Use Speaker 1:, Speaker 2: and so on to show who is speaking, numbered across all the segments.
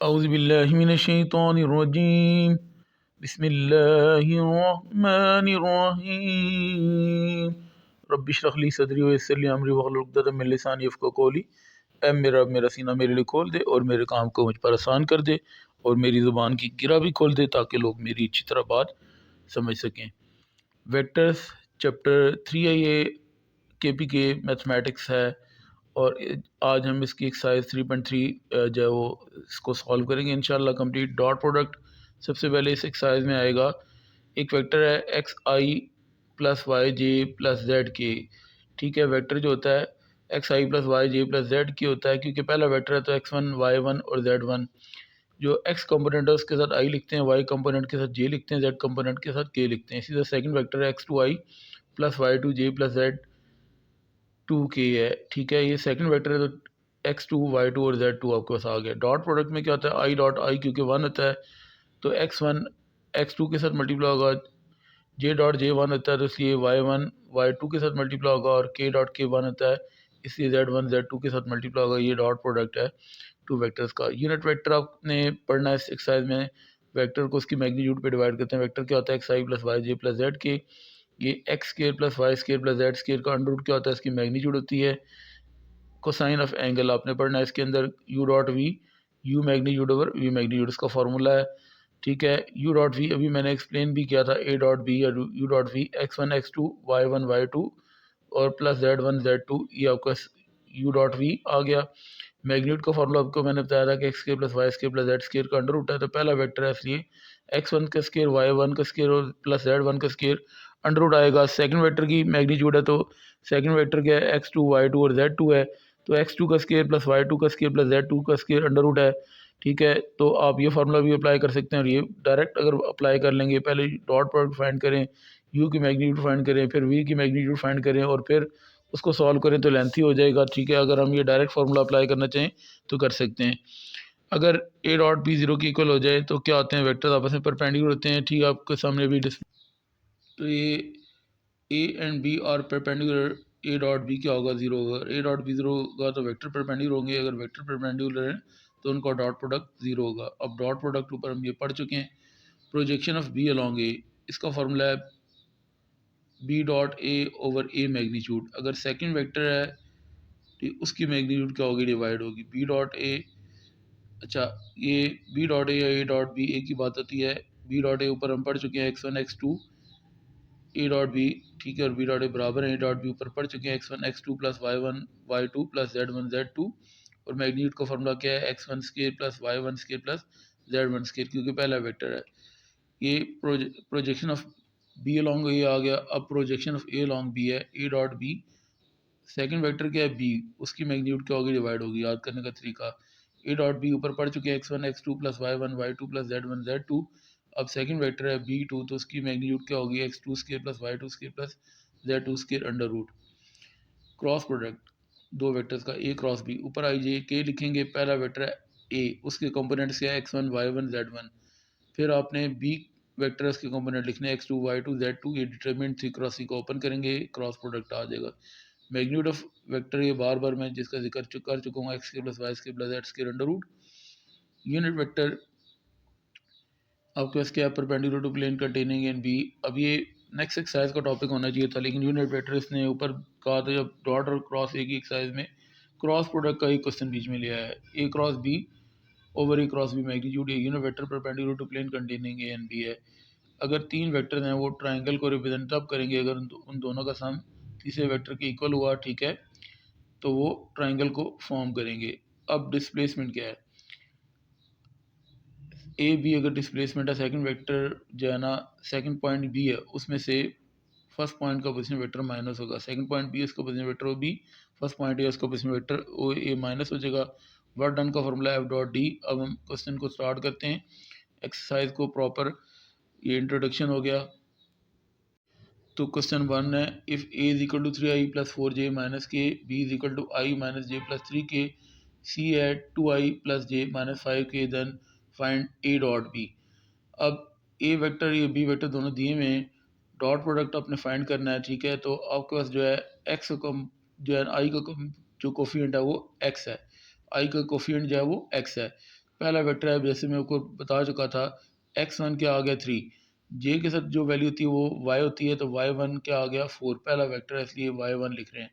Speaker 1: औज़ुबिल्लाहिमिनश्शैतानिर्रजीम बिस्मिल्लाहिर्रहमानिर्रहीम रब्बिश्रह ली सदरी व यस्सिर ली अमरी वहलुल उक़दतम मिन लिसानी यफ़क़हू क़ौली। ऐ मेरा रब मेरा सीना मेरे लिए खोल दे और मेरे काम को मुझ पर आसान कर दे और मेरी ज़ुबान की गिरा भी खोल दे ताकि लोग मेरी अच्छी तरह बात समझ सकें। वेक्टर्स चैप्टर 3 है ये, KPK मैथमेटिक्स है और आज हम इसकी एक्सरसाइज 3.3 जो है वो इसको सॉल्व करेंगे इंशाल्लाह कंप्लीट। डॉट प्रोडक्ट सबसे पहले इस एक्सरसाइज में आएगा। एक वेक्टर है एक्स आई plus Y j plus z के। ठीक है, वेक्टर जो होता है एक्स आई plus Y j plus z के होता है क्योंकि पहला वेक्टर है तो एक्स वन वाई वन और जेड वन। जो एक्स कंपोनेंट है उसके साथ आई लिखते हैं, वाई कंपोनेंट के साथ जे लिखते हैं, जेड कंपोनेंट के साथ के लिखते हैं। इसी तरह सेकंड वेक्टर है एक्स टू आई plus y two j plus z two k है। ठीक है, ये सेकंड वेक्टर है तो एक्स टू वाई टू और जेड टू आपके पास आ गया। डॉट प्रोडक्ट में क्या होता है, आई डॉट आई क्योंकि वन होता है तो एक्स वन एक्स टू के साथ मल्टीप्लाई होगा, जे डॉट जे वन होता है तो इसलिए वाई वन वाई टू के साथ मल्टीप्लाई होगा और के डॉट के वन होता है इसलिए जेड वन जेड टू के साथ मल्टीप्लाई होगा। ये डॉट प्रोडक्ट है टू वेक्टर्स का। यूनिट वेक्टर आपने पढ़ना है इस एक्सरसाइज में। वेक्टर को उसकी मैग्नीट्यूड पे डिवाइड करते हैं। वेक्टर क्या होता है, एक्स आई plus Y j plus z k. ये x square plus Y square plus z square का अंडर रूट क्या होता है, इसकी मैग्नीट्यूड होती है। कोसाइन ऑफ एंगल आपने पढ़ना है इसके अंदर, u dot v, u magnitude over v magnitude इसका फॉर्मूला है। ठीक है, यू डॉट वी अभी मैंने एक्सप्लेन भी किया था, ए डॉट बी या U dot V X one x two Y one Y two और plus Z one Z two, ये आपका यू डॉट वी आ गया। मैग्नीट्यूड का फॉर्मूला आपको मैंने बताया था कि x square plus Y square plus z square का अंडर रूट है तो पहला वेक्टर है इसलिए एक्स वन का स्केयर वाई वन का स्केयर और प्लस जेड वन का स्केयर अंडर रूट आएगा। सेकंड वेक्टर की मैग्नीट्यूड है तो सेकंड वेक्टर क्या है, एक्स टू वाई टू और जेड टू है तो एक्स टू का स्केयर प्लस वाई टू का स्केयर प्लस जेड टू का स्केयर अंडर रूट है। ठीक है, तो आप ये फार्मूला भी अप्लाई कर सकते हैं और ये डायरेक्ट अगर अप्लाई कर लेंगे, पहले डॉट प्रोडक्ट फाइंड करें, यू की मैग्नीट्यूड फाइंड करें, फिर वी की मैग्नीट्यूड फाइंड करें और फिर उसको सॉल्व करें तो लेंथी हो जाएगा। ठीक है, अगर हम ये डायरेक्ट फार्मूला अप्लाई करना चाहें तो कर सकते हैं। अगर ए डॉट बी जीरो की इक्वल हो जाए तो क्या होते हैं, वेक्टर्स आपस में परपेंडिकुलर होते हैं। ठीक है, आपके सामने भी तो ये a and b are perpendicular, a dot b क्या होगा, जीरो होगा। ए डॉट बी जीरो होगा तो वेक्टर परपेंडिकुलर होंगे, अगर वेक्टर परपेंडिकुलर है तो उनका डॉट प्रोडक्ट जीरो होगा। अब डॉट प्रोडक्ट ऊपर हम ये पढ़ चुके हैं। Projection of B along a, इसका फॉर्मूला है b dot A over a magnitude. अगर सेकंड वेक्टर है तो उसकी मैग्नीट्यूड क्या होगी, डिवाइड होगी बी डॉट ए। अच्छा, ये बी डॉट ए या ए डॉट बी ए की बात होती है। बी डॉट ए ऊपर हम पढ़ चुके हैं x one x two a dot b. ठीक है, और बी डॉट ए बराबर है ए डॉट बी ऊपर पढ़ चुके हैं x one x two plus Y one Y two plus Z one Z two. और मैग्नीट्यूड का फॉर्मूला क्या है, x one square plus Y one square plus Z one square क्योंकि पहला वेक्टर है। ये projection of B along A आ गया। अब projection of A along B है ए डॉट बी। सेकंड वेक्टर क्या है बी, उसकी मैग्नीट्यूड क्या होगी, डिवाइड होगी। याद करने का तरीका, ए डॉट बी ऊपर पढ़ चुके हैं x one x two plus y two plus Z one Z two. अब सेकंड वेक्टर है बी टू तो उसकी मैग्नीट्यूड क्या होगी, x two square plus y two square plus z two square under root. Cross product दो vectors का a cross B, ऊपर आई j के लिखेंगे, पहला वेक्टर है ए, उसके कंपोनेंट्स क्या है x one y one z one. फिर आपने बी वेक्टर्स के कंपोनेंट लिखने x two Y two Z two, ये डिटरमिनेंट थ्री क्रॉस सी को ओपन करेंगे, क्रॉस प्रोडक्ट आ जाएगा। मैग्नीट्यूड ऑफ वेक्टर ये बार बार मैं जिसका जिक्र कर चुका हूँ, एक्स के प्लस वाई के प्लस जेड के अंडर रूट। यूनिट वेक्टर आपके पास क्या, perpendicular to plane containing and b. अब ये नेक्स्ट एक्सरसाइज का टॉपिक होना चाहिए था लेकिन यूनिट वेक्टर इसने ऊपर कहा था जब डॉट और क्रॉस एक ही एक्सरसाइज में क्रॉस प्रोडक्ट का ही क्वेश्चन बीच में लिया है। A cross B over A cross B magnitude a unit vector perpendicular to plane containing A and B है। अगर तीन वेक्टर हैं वो ट्राइंगल को रिप्रेजेंट तब करेंगे अगर उन दोनों का सम तीसरे वेक्टर के इक्वल हुआ। ठीक है, तो वो ट्राइंगल को फॉर्म करेंगे। अब डिस्प्लेसमेंट क्या है, ए बी अगर डिस्प्लेसमेंट है, सेकंड वेक्टर जो है ना सेकंड पॉइंट बी है उसमें से फर्स्ट पॉइंट का पोजीशन वेक्टर माइनस होगा। सेकंड पॉइंट बी उसका position vector O b, first point a उसका position vector o a minus हो जाएगा। वर्क डन का फॉर्मूला एफ डॉट डी। अब हम क्वेश्चन को स्टार्ट करते हैं, एक्सरसाइज को प्रॉपर, ये इंट्रोडक्शन हो गया। तो क्वेश्चन वन है, if A is equal to three I plus four J minus K, B is equal to I minus J plus three K, C at two I plus J minus five K, then find A dot B. अब A vector ये B vector दोनों दिए हुए हैं, dot product आपने find करना है। ठीक है, तो आपके पास जो है एक्स कम जो है आई का जो कोफिशेंट है वो एक्स है, आई का कोफिशेंट जो है वो एक्स है। पहला वेक्टर है, जैसे मैं आपको बता चुका था, x1 क्या आ गया 3, j के साथ जो वैल्यू होती है वो y होती है, तो y1 क्या आ गया 4, पहला वेक्टर है इसलिए y1 लिख रहे हैं।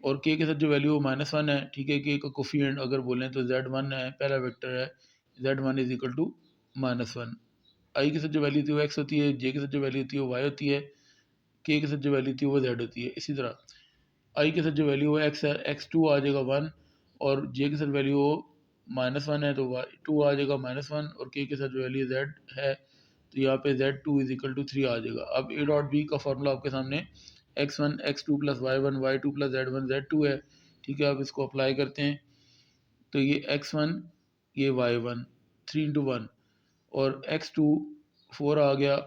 Speaker 1: और k के साथ जो वैल्यू -1 है, ठीक है, k का कोफिशिएंट अगर बोलें तो z1 है, पहला वेक्टर है, z1 is equal to -1। i के साथ जो वैल्यू होती है वो x होती है, j के साथ जो वैल्यू होती है वो y होती है, k के साथ जो वैल्यू होती है वो z होती है। इसी तरह i के साथ जो वैल्यू है x है, x2 आ जाएगा 1, और j के साथ वैल्यू हो -1 है तो 2 आ जाएगा -1, और k के साथ जो वैल्यू z है तो यहाँ पे z2 इज इक्वल टू 3 आ जाएगा। अब a डॉट b का फॉर्मूला आपके सामने x1 x2 plus y1 y2 plus z1 z2 है, ठीक है। अब इसको अप्लाई करते हैं तो ये x1 ये y1 3 इंटू 1, और x2 4 आ गया,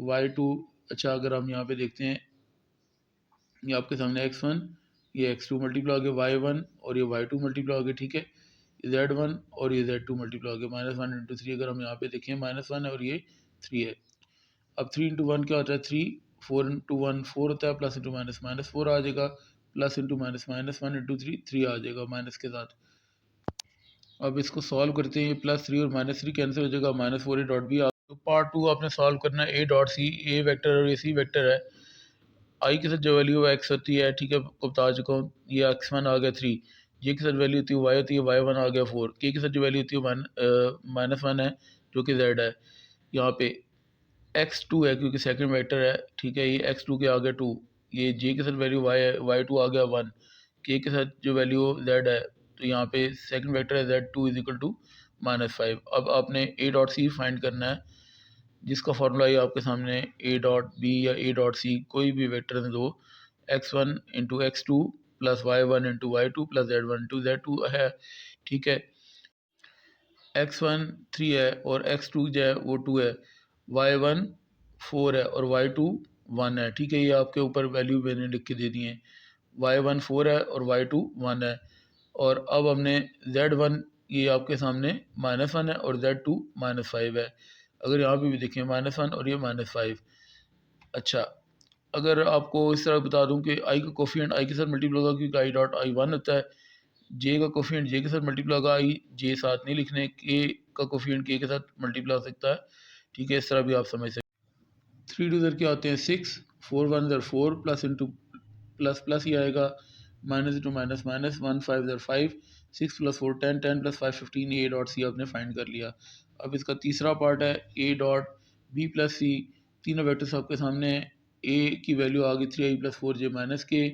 Speaker 1: y2, अच्छा अगर हम यहाँ पे देखते हैं, ये आपके सामने x1 ये x2 मल्टीप्लाई हो गया y1, और ये y2 मल्टीप्लाई हो गया, ठीक है, z1 और ये z2 मल्टीप्लाई हो गया, -1 इंटू 3 अगर हम यहाँ पे देखें -1 है और ये 3 है। अब 3 इंटू 1 क्या होता है 3, 4 इंटू 1 4 होता है, प्लस इंटू माइनस -4 आ जाएगा, प्लस इंटू माइनस -1 इंटू 3 3 आ जाएगा माइनस के साथ। अब इसको सॉल्व करते हैं, ये +3 और -3 कैंसिल हो जाएगा, -4 ए डॉट बी। तो पार्ट 2 आपने सॉल्व करना है, ए डॉट सी, ए वेक्टर और ए सी वेक्टर है, आई के साथ जो वैल्यू है एक्स होती है, ठीक है, आपको बता चुका हूँ, ये x1 आ गया 3, जे के साथ वैल्यू होती है y होती है y1 आ गया 4, के के साथ जो वैल्यू होती है -1 है जो कि z है, यहाँ पे x2 है क्योंकि सेकंड वेक्टर है, ठीक है, ये x2 के आगे 2, ये j के साथ वैल्यू y है, y2 आ गया 1, k के साथ जो वैल्यू z है तो यहाँ पे सेकंड वेक्टर है z2 इज इक्वल टू -5। अब आपने a डॉट सी फाइंड करना है, जिसका फार्मूला ये आपके सामने a डॉट बी या a डॉट सी कोई भी वेक्टर में दो, x1 into x2 plus y1 into y2 plus z1 into z2 है, ठीक है। x1 3 है और x2 जो है वो 2 है, y1 4 है और y2 1 है, ठीक है, ये आपके ऊपर वैल्यू मैंने लिख के दे दी है, y1 4 है और y2 1 है। और अब हमने z1 ये आपके सामने -1 है और z2 -5 है, अगर यहाँ पे भी देखें -1 और ये -5। अच्छा, अगर आपको इस तरह बता दूं कि आई का कोफिशिएंट आई के साथ मल्टीप्लाई होगा क्योंकि आई डॉट आई 1 होता है, जे का कोफिशिएंट जे के साथ मल्टीप्लाई होगा, आई जे साथ नहीं लिखने, के का कोफिशिएंट के साथ मल्टीप्लाई हो सकता है, ठीक है, इस तरह भी आप समझ सकते हैं। 3 टू इधर क्या होते हैं 6, 4 1 इधर 4, प्लस इंटू प्लस प्लस ही आएगा, माइनस इंटू माइनस माइनस, 1 5 इधर 5, 6 plus 4 10, 10 plus 5 15, a dot c आपने फाइंड कर लिया। अब इसका तीसरा पार्ट है ए डॉट बी प्लस सी, तीनों वेक्टर्स आपके सामने, ए की वैल्यू आ गई 3i प्लस 4j माइनस के,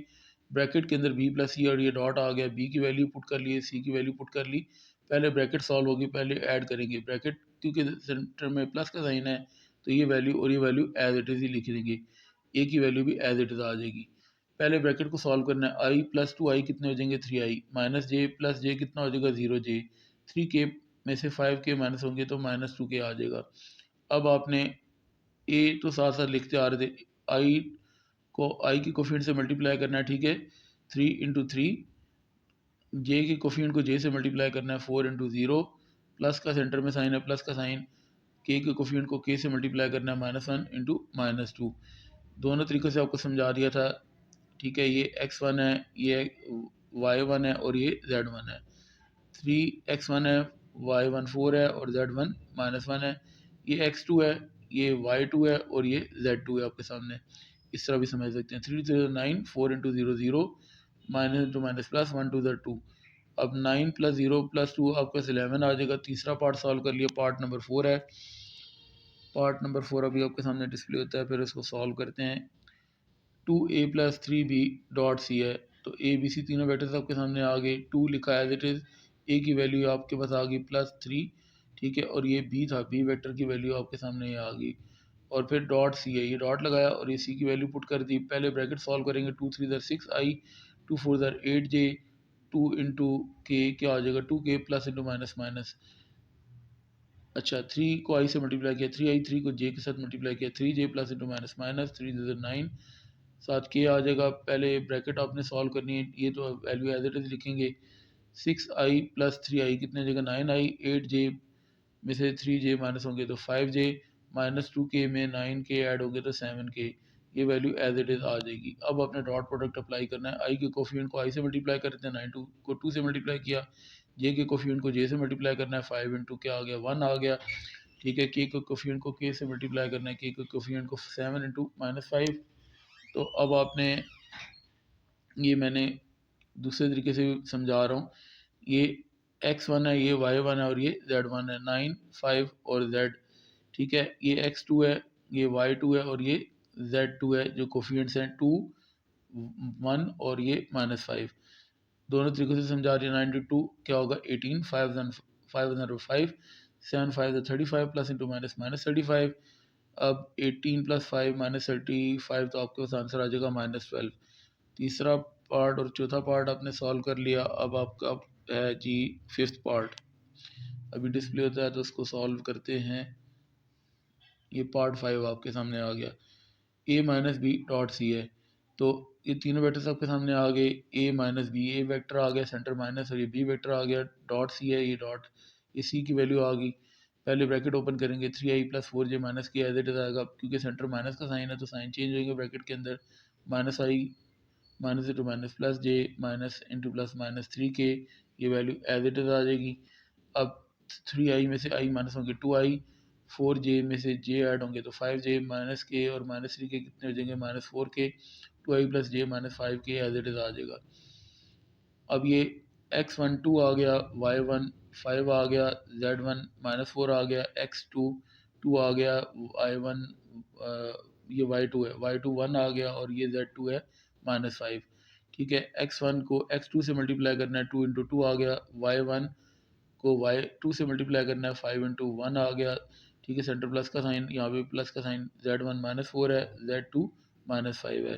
Speaker 1: ब्रैकेट के अंदर बी प्लस सी, और ये डॉट आ गया, बी की वैल्यू पुट कर ली, सी की वैल्यू पुट कर ली, पहले ब्रैकेट सॉल्व होगी, पहले ऐड करेंगे ब्रैकेट, क्योंकि सेंटर में प्लस का साइन है तो ये वैल्यू और ये वैल्यू एज इट इज़ ही लिख देंगे, ए की वैल्यू भी एज इट इज़ आ जाएगी। पहले ब्रैकेट को सॉल्व करना है, आई प्लस 2i कितने हो जाएंगे 3i, माइनस जे प्लस जे कितना हो जाएगा 0j, 3k में से 5k माइनस होंगे तो -2k आ जाएगा। अब आपने ए तो साथ साथ लिखते आ रहे थे, आई को आई की कोफिशिएंट से मल्टीप्लाई करना है, ठीक है, 3 इंटू 3, जे के कोफिशिएंट को जे से मल्टीप्लाई करना है 4 इंटू 0, प्लस का सेंटर में साइन है, प्लस का साइन, के कोफिशिएंट को के से मल्टीप्लाई करना है -1 इंटू -2, दोनों तरीक़ों से आपको समझा दिया था, ठीक है। ये x1 है, ये y1 है और ये z1 है, 3x1 है, y1 4 है और z1 -1 है, ये x2 है, ये y2 है और ये z2 है आपके सामने, इस तरह भी समझ सकते हैं। 3 0 9, 4 into 0 0, minus into minus plus, 1 2 2। अब 9 प्लस 0 प्लस 2 आपका 11 आ जाएगा। तीसरा पार्ट सॉल्व कर लिया, पार्ट नंबर 4 है, पार्ट नंबर 4 अभी आपके सामने डिस्प्ले होता है, फिर इसको सॉल्व करते हैं। 2a plus 3b dot c है, तो ए बी सी तीनों वेक्टर्स आपके सामने आ गए, 2 लिखा है एज इट इज़, ए की वैल्यू आपके पास आ गई +3, ठीक है, और ये बी था, बी वेक्टर की वैल्यू आपके सामने ये आ गई, और फिर डॉट सी है, ये डॉट लगाया और ये सी की वैल्यू पुट कर दी। पहले ब्रैकेट सॉल्व करेंगे, 2 3 इधर 6i, 2 4 इधर 8j, 2 इंटू के क्या आ जाएगा 2k, plus into minus minus, अच्छा 3 को i से मल्टीप्लाई किया 3i, 3 को j के साथ मल्टीप्लाई किया 3j, plus into minus minus, 3 इधर 9, साथ के आ जाएगा। पहले ब्रैकेट आपने सॉल्व करनी है, ये तो वैल्यू एज इट इज लिखेंगे, 6i प्लस 3i कितने जगह 9i, 8j में से 3j माइनस होंगे तो 5j, -2k में 9k ऐड होंगे तो 7k, ये वैल्यू एज इट इज़ आ जाएगी। अब आपने डॉट प्रोडक्ट अप्लाई करना है, आई के कोफिशिएंट को आई से मल्टीप्लाई करते हैं, 9 को 2 से मल्टीप्लाई किया, जे के कोफिशिएंट को जे से मल्टीप्लाई करना है, 5 इंटू क्या आ गया 1 आ गया, ठीक है। के कोफिशिएंट को के से मल्टीप्लाई करना है, के कोफिशिएंट को 7 इंटू -5। तो अब आपने ये मैंने दूसरे तरीके से समझा रहा हूँ, ये x1 है, ये y1 है और ये z1 है, 9 5 और z, ठीक है। ये x2 है, ये y2 है और ये z2 है, जो कोफिशिएंट्स हैं 2 1 और ये -5। दोनों तरीकों से समझा रही है। 92 क्या होगा 18, 5 5 7 5 35 प्लस इंटू -35। अब 18 + 5 -35, तो आपके पास आंसर आ जाएगा -12। तीसरा पार्ट और चौथा पार्ट आपने सॉल्व कर लिया। अब आपका है जी फिफ्थ पार्ट, अभी डिस्प्ले होता है तो उसको सॉल्व करते हैं। ये पार्ट 5 आपके सामने आ गया। a minus b dot c है, तो ये तीनों वेक्टर्स आपके सामने आ गए। a minus B, A vector आ गया सेंटर माइनस, और ये b वेक्टर आ गया, डॉट सी है, ये डॉट, ये c की वैल्यू आ गई। पहले ब्रैकेट ओपन करेंगे, 3i + 4j माइनस के एज इट इज आएगा, क्योंकि सेंटर माइनस का साइन है तो साइन चेंज होएगा ब्रैकेट के अंदर। -i minus into minus plus J minus into plus -3k, ये वैल्यू एज इट इज आ जाएगी। अब 3i में से i माइनस होंगे 2i, 4j में से j ऐड होंगे तो 5j माइनस के और -3k कितने हो जाएंगे -4k, 2i + j -5k as it is आ जाएगा। अब ये x1 2 आ गया, y1 5 आ गया, z1 -4 आ गया, x2 2 आ गया, y1 ये y2 है, y2 1 आ गया और ये z2 है -5, ठीक है। x1 को x2 से मल्टीप्लाई करना है, 2 इंटू 2 आ गया, y1 को y2 से मल्टीप्लाई करना है, 5 इंटू 1 आ गया, ठीक है। सेंटर प्लस का साइन, यहाँ पे प्लस का साइन, z1 -4 है, z2 -5 है।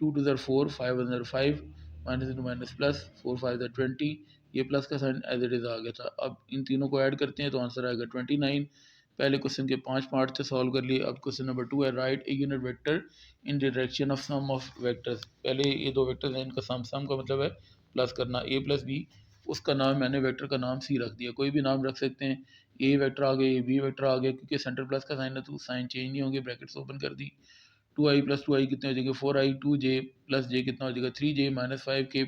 Speaker 1: 2 2 ज़र 4, 5 1 ज़र 5, माइनस इंटू माइनस प्लस, 4 5 ज़र 20, ये प्लस का साइन एज इट इज़ आ गया था। अब इन तीनों को ऐड करते हैं तो आंसर आएगा 29। पहले क्वेश्चन के 5 पार्ट थे सॉल्व कर लिए। अब क्वेश्चन नंबर 2 है, write a unit vector in direction of sum of vectors. पहले ये दो वेक्टर्स हैं, इनका सम का मतलब है प्लस करना, a + b, उसका नाम मैंने वेक्टर का नाम सी रख दिया, कोई भी नाम रख सकते हैं। ए वेक्टर आ गया, बी वेक्टर आ गया, क्योंकि सेंटर प्लस का साइन है तो साइन चेंज नहीं होंगे, ब्रैकेट्स ओपन कर दी। 2i + 2i कितने हो जाएंगे 4i, 2j + j कितना हो जाएगा 3j, -5k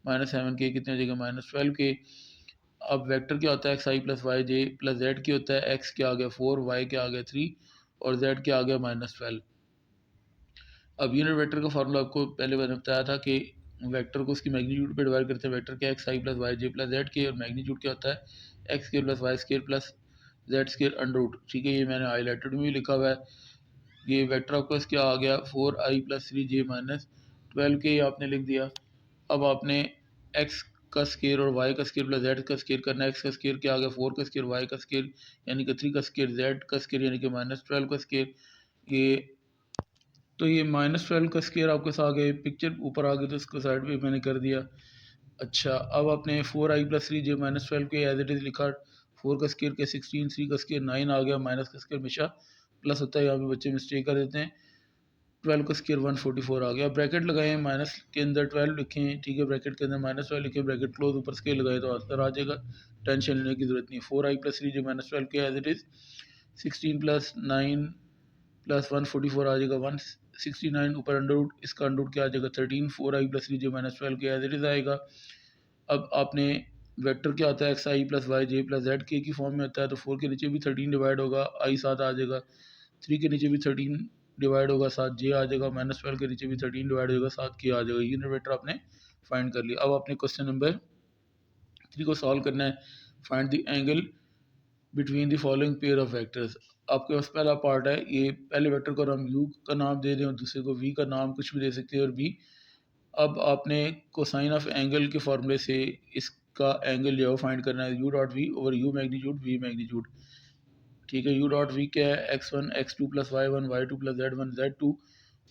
Speaker 1: -7k कितने हो जाएगा -12k। अब वेक्टर क्या होता है, xi + yj + z क्या होता है, x क्या आ गया 4, y क्या आ गया 3 और z क्या आ गया -12। अब यूनिट वेक्टर का फार्मूला आपको पहले मैंने बताया था कि वेक्टर को उसकी मैग्नीट्यूड पे डिवाइड करते हैं। वेक्टर क्या है, xi + yj + z, और मैग्नीट्यूड क्या होता है x² + y² + z²√, ठीक है। ये मैंने हाईलाइटेड में भी लिखा हुआ है। ये वेक्टर आपका क्या आ गया 4i + 3j -12k आपने लिख दिया। अब आपने x का स्केयर और y का स्केयर + z का स्केयर करना है। x का स्केयर क्या आ गया 4 का स्केयर, y का स्केयर यानी कि 3 का स्केयर, z का स्केयर यानी कि -12 का स्केयर। ये तो ये -12 का स्केयर आपके साथ आ गए, पिक्चर ऊपर आ गई तो इसको साइड पे मैंने कर दिया। अच्छा, अब आपने 4i + 3j -12 के एज इट इज़ लिखा। 4 का स्केयर के 16, 3 का स्केयर 9 आ गया, माइनस का स्केयर हमेशा प्लस होता है, यहाँ पे बच्चे मिस्टेक कर देते हैं। 12 का स्केयर 144 आ गया। ब्रैकेट लगाए, माइनस के अंदर 12 लिखें, ठीक है, ब्रैकेट के अंदर -12 लिखे, ब्रैकेट क्लोज, ऊपर स्केयर लगाए तो आंसर आ जाएगा, टेंशन लेने की जरूरत नहीं। 4i + 3j -12 के एज इट इज़, 16 + 9 + 144 आ जाएगा 169, ऊपर अंडर इसका अंडर क्या आ जाएगा 13, 4i + 3j -12 के एज इट इज़ आएगा। अब आपने वेक्टर क्या होता है, xi + yj + zk की फॉर्म में होता है, तो 4 के नीचे भी 13 डिवाइड होगा, i साथ आ जाएगा, 3 के नीचे भी 13 डिवाइड होगा, साथ j आ जाएगा, -12 के नीचे भी 13 डिवाइड होगा, साथ k आ जाएगा। यूनिट वेक्टर आपने फाइंड कर लिया। अब आपने क्वेश्चन नंबर 3 को सॉल्व करना है, find the angle between the following pair of vectors. आपके पास पहला पार्ट है, ये पहले वेक्टर को हम u का नाम दे दें और दूसरे को v का नाम कुछ भी दे सकते हैं, और b। अब आपने कोसाइन ऑफ एंगल के फॉर्मूले से इसका एंगल जो है फाइंड करना है, u.v/u मैग्नीट्यूड v मैग्नीट्यूड, ठीक है। u.v क्या है, x1 x2 + y1 y2 + z1 z2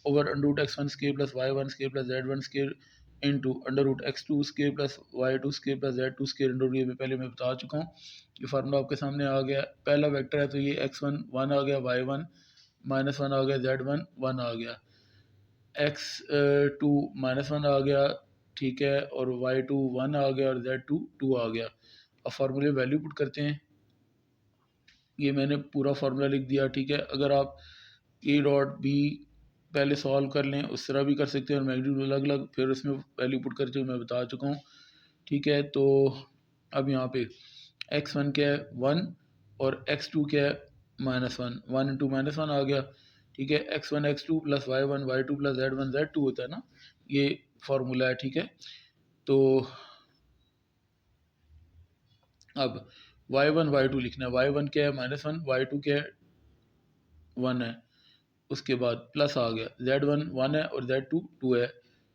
Speaker 1: over √x1 square + y1 square + z1 square into √x2 square + y2 square + z2 square. ये पहले मैं बता चुका हूँ, ये फार्मूला आपके सामने आ गया। पहला वेक्टर है तो ये x1 1 आ गया, y1 -1 आ गया, z1 1 आ गया, x2 -1 आ गया, ठीक है, और y2 1 आ गया और z2 2 आ गया। अब फार्मूले वैल्यू पुट करते हैं, ये मैंने पूरा फार्मूला लिख दिया, ठीक है। अगर आप a.b पहले सॉल्व कर लें, उस तरह भी कर सकते हैं, और मैग्नीट्यूड अलग अलग फिर उसमें वैल्यू पुट करके मैं बता चुका हूँ, ठीक है। तो अब यहाँ पे x1 क्या है 1 और x2 क्या है -1, 1 इंटू -1 आ गया, ठीक है। x1 x2 plus y1 y2 plus z1 z2 होता है ना, ये फार्मूला है, ठीक है। तो अब y1 y2 लिखना है, y1 क्या है -1, y2 क्या है 1 है, उसके बाद प्लस आ गया, z1 1 है और z2 2 है,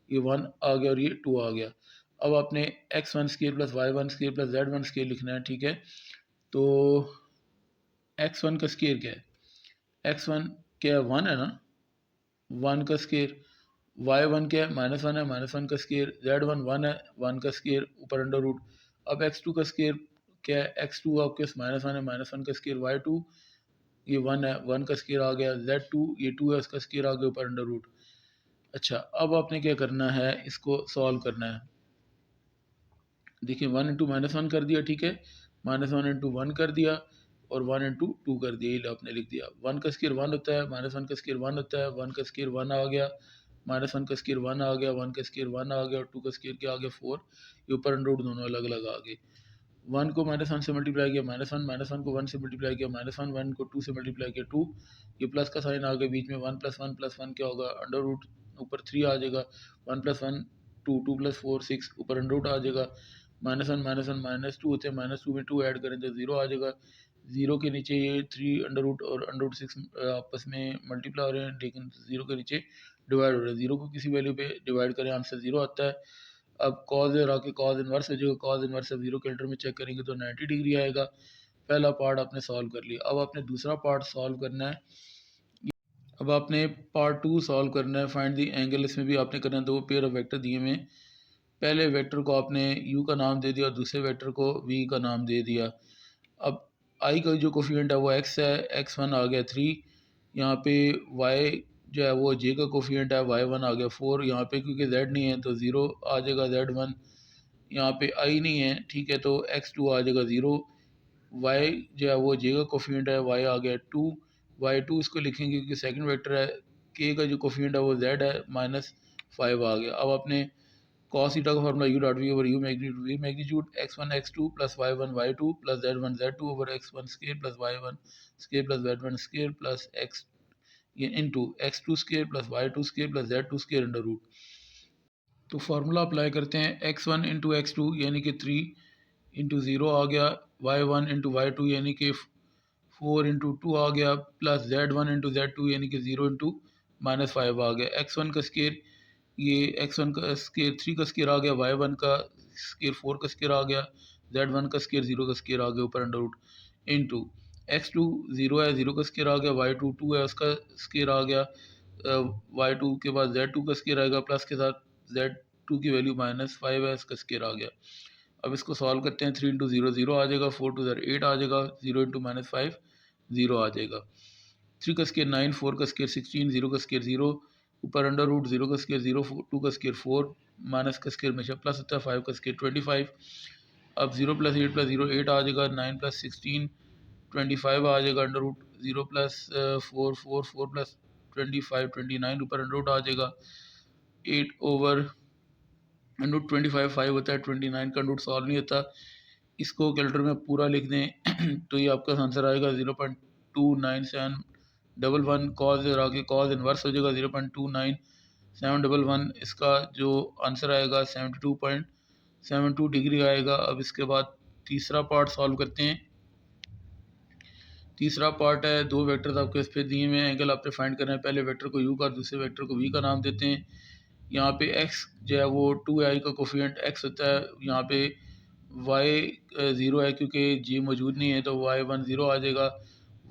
Speaker 1: ये 1 आ गया और ये 2 आ गया। अब आपने x1 square plus y1 square plus z1 square लिखना है, ठीक है। तो x1 का स्केयर क्या है, x1 क्या है 1 है ना, 1 का स्केयर, y1 क्या है -1 है, -1 का स्केयर, z1 1 है, 1 का स्केयर ऊपर अंडर रूट। अब x2 का स्केयर क्या है, x2 आपके पास -1 है, -1 का स्केयर, y2 ये 1 है, 1 का स्केयर आ गया, z2 ये 2 है, उसका स्केयर आ गया ऊपर अंडर रूट। अच्छा, अब आपने क्या करना है, इसको सॉल्व करना है। देखिए 1 इंटू -1 कर दिया, ठीक है, -1 इंटू 1 कर दिया और 1 इंटू 2 कर दिया, ये आपने लिख दिया। 1 का स्केयर 1 होता है, -1 का स्केयर 1 होता है, 1 का स्केयर 1 आ गया, -1 का स्केयर 1 आ गया, 1 का स्केयर 1 आ गया और 2 का स्केयर क्या आ गया 4, ये ऊपर अंडर रूट दोनों अलग अलग आ गए। 1 को -1 से मल्टीप्लाई किया -1, -1 को 1 से मल्टीप्लाई किया -1, 1 को 2 से मल्टीप्लाई किया 2, ये प्लस का साइन आ गया बीच में, 1 + 1 क्या होगा अंडर रूट, ऊपर 3 आ जाएगा, 1 + 1 2, 2 + 4 6, ऊपर अंडर रूट आ जाएगा, -1 -1 -2 होते हैं, -2 में 2 ऐड करें तो 0 आ जाएगा, 0 के नीचे ये 3 अंडर रूट और अंडर रूट 6 आपस में मल्टीप्लाई हो रहे हैं, लेकिन 0 के नीचे डिवाइड हो रहे हैं, 0 को किसी वैल्यू पे डिवाइड करें आंसर 0 आता है। अब कॉज और आके कॉज इनवर्स हो जाएगा, कॉज इनवर्स अब 0 कैल्कुलेटर में चेक करेंगे तो 90 डिग्री आएगा। पहला पार्ट आपने सॉल्व कर लिया, अब आपने दूसरा पार्ट सॉल्व करना है। अब आपने पार्ट 2 सॉल्व करना है, फाइंड दी एंगल, इसमें भी आपने करना है, दो पेयर ऑफ वेक्टर दिए में, पहले वेक्टर को आपने u का नाम दे दिया और दूसरे वेक्टर को v का नाम दे दिया। अब i का जो कोफिशिएंट है वो x है, x1 आ गया 3, यहाँ पे y जो है वो j का कोफिशिएंट है, y1 आ गया 4, यहाँ पे क्योंकि z नहीं है तो 0 आ जाएगा, z1 यहाँ पे i नहीं है, ठीक है, तो x2 आ जाएगा 0, y जो है वो j का कोफिशिएंट है, y आ गया 2, y2 इसको लिखेंगे क्योंकि सेकंड वेक्टर है, k का जो कोफिशिएंट है वो z है, -5 आ गया। अब आपने cos थीटा का formula u dot v over u magnitude x1 x2 plus y1 y2 plus z1 z2 over x1 square plus y1 square plus z1 square plus x ये into x2 square plus y2 square plus z2 square under root. तो formula apply करते हैं, x1 into x2 यानी कि 3 into 0 आ गया, y1 into y2 यानी कि 4 into 2 आ गया, प्लस z1 इंटू z2 यानी कि 0 इंटू -5 आ गया। x1 का स्केयर ये x1 का स्केयर 3 का स्केयर आ गया, y1 का स्केयर 4 का स्केयर आ गया, z1 का स्केयर 0 का स्केयर आ गया ऊपर अंडर रूट, इंटू x2 0 है, 0 का स्केयर आ गया, y2 2 है, उसका स्केयर आ गया, y2 के बाद z2 का स्केयर आएगा, प्लस के साथ z2 की वैल्यू -5 है, इसका स्केयर आ गया। अब इसको सॉल्व करते हैं, 3 इंटू 0 0 आ जाएगा, 4 टू 8 आ जाएगा, 0 इंटू -5 0 आ जाएगा, 3 का स्केयर 9, 4 का स्केयर 16, 0 का स्केयर 0, ऊपर अंडर रूट 0 का स्केयर 0, 2 का स्केयर 4, माइनस का स्केयर हमेशा प्लस होता है, 5 का स्केयर 25। अब 0 + 8 + 0 8 आ जाएगा, 9 + 16 25 आ जाएगा, अंडर रूट 0 + 4 4 4 + 25 29, ऊपर अंडर रूट आ जाएगा, 8 ओवर अंडर रूट 25 5 होता है, 29 का अंडर रूट सॉल्व नहीं होता, इसको कैलकुलेटर में पूरा लिख दें तो ये आपका आंसर आएगा 0.29711, कॉज और आगे कॉज इन्वर्स हो जाएगा 0.29711, इसका जो आंसर आएगा 72.72 डिग्री आएगा। अब इसके बाद तीसरा पार्ट सॉल्व करते हैं। तीसरा पार्ट है, दो वेक्टर्स आपको इस पे दिए हुए हैं, एंगल आपने फाइंड करना है, पहले वेक्टर को u का दूसरे वेक्टर को v का नाम देते हैं। यहाँ पे x जो है वो 2i का कोफिशिएंट x होता है, यहाँ पे y 0 है क्योंकि j मौजूद नहीं है तो y1 0 आ जाएगा,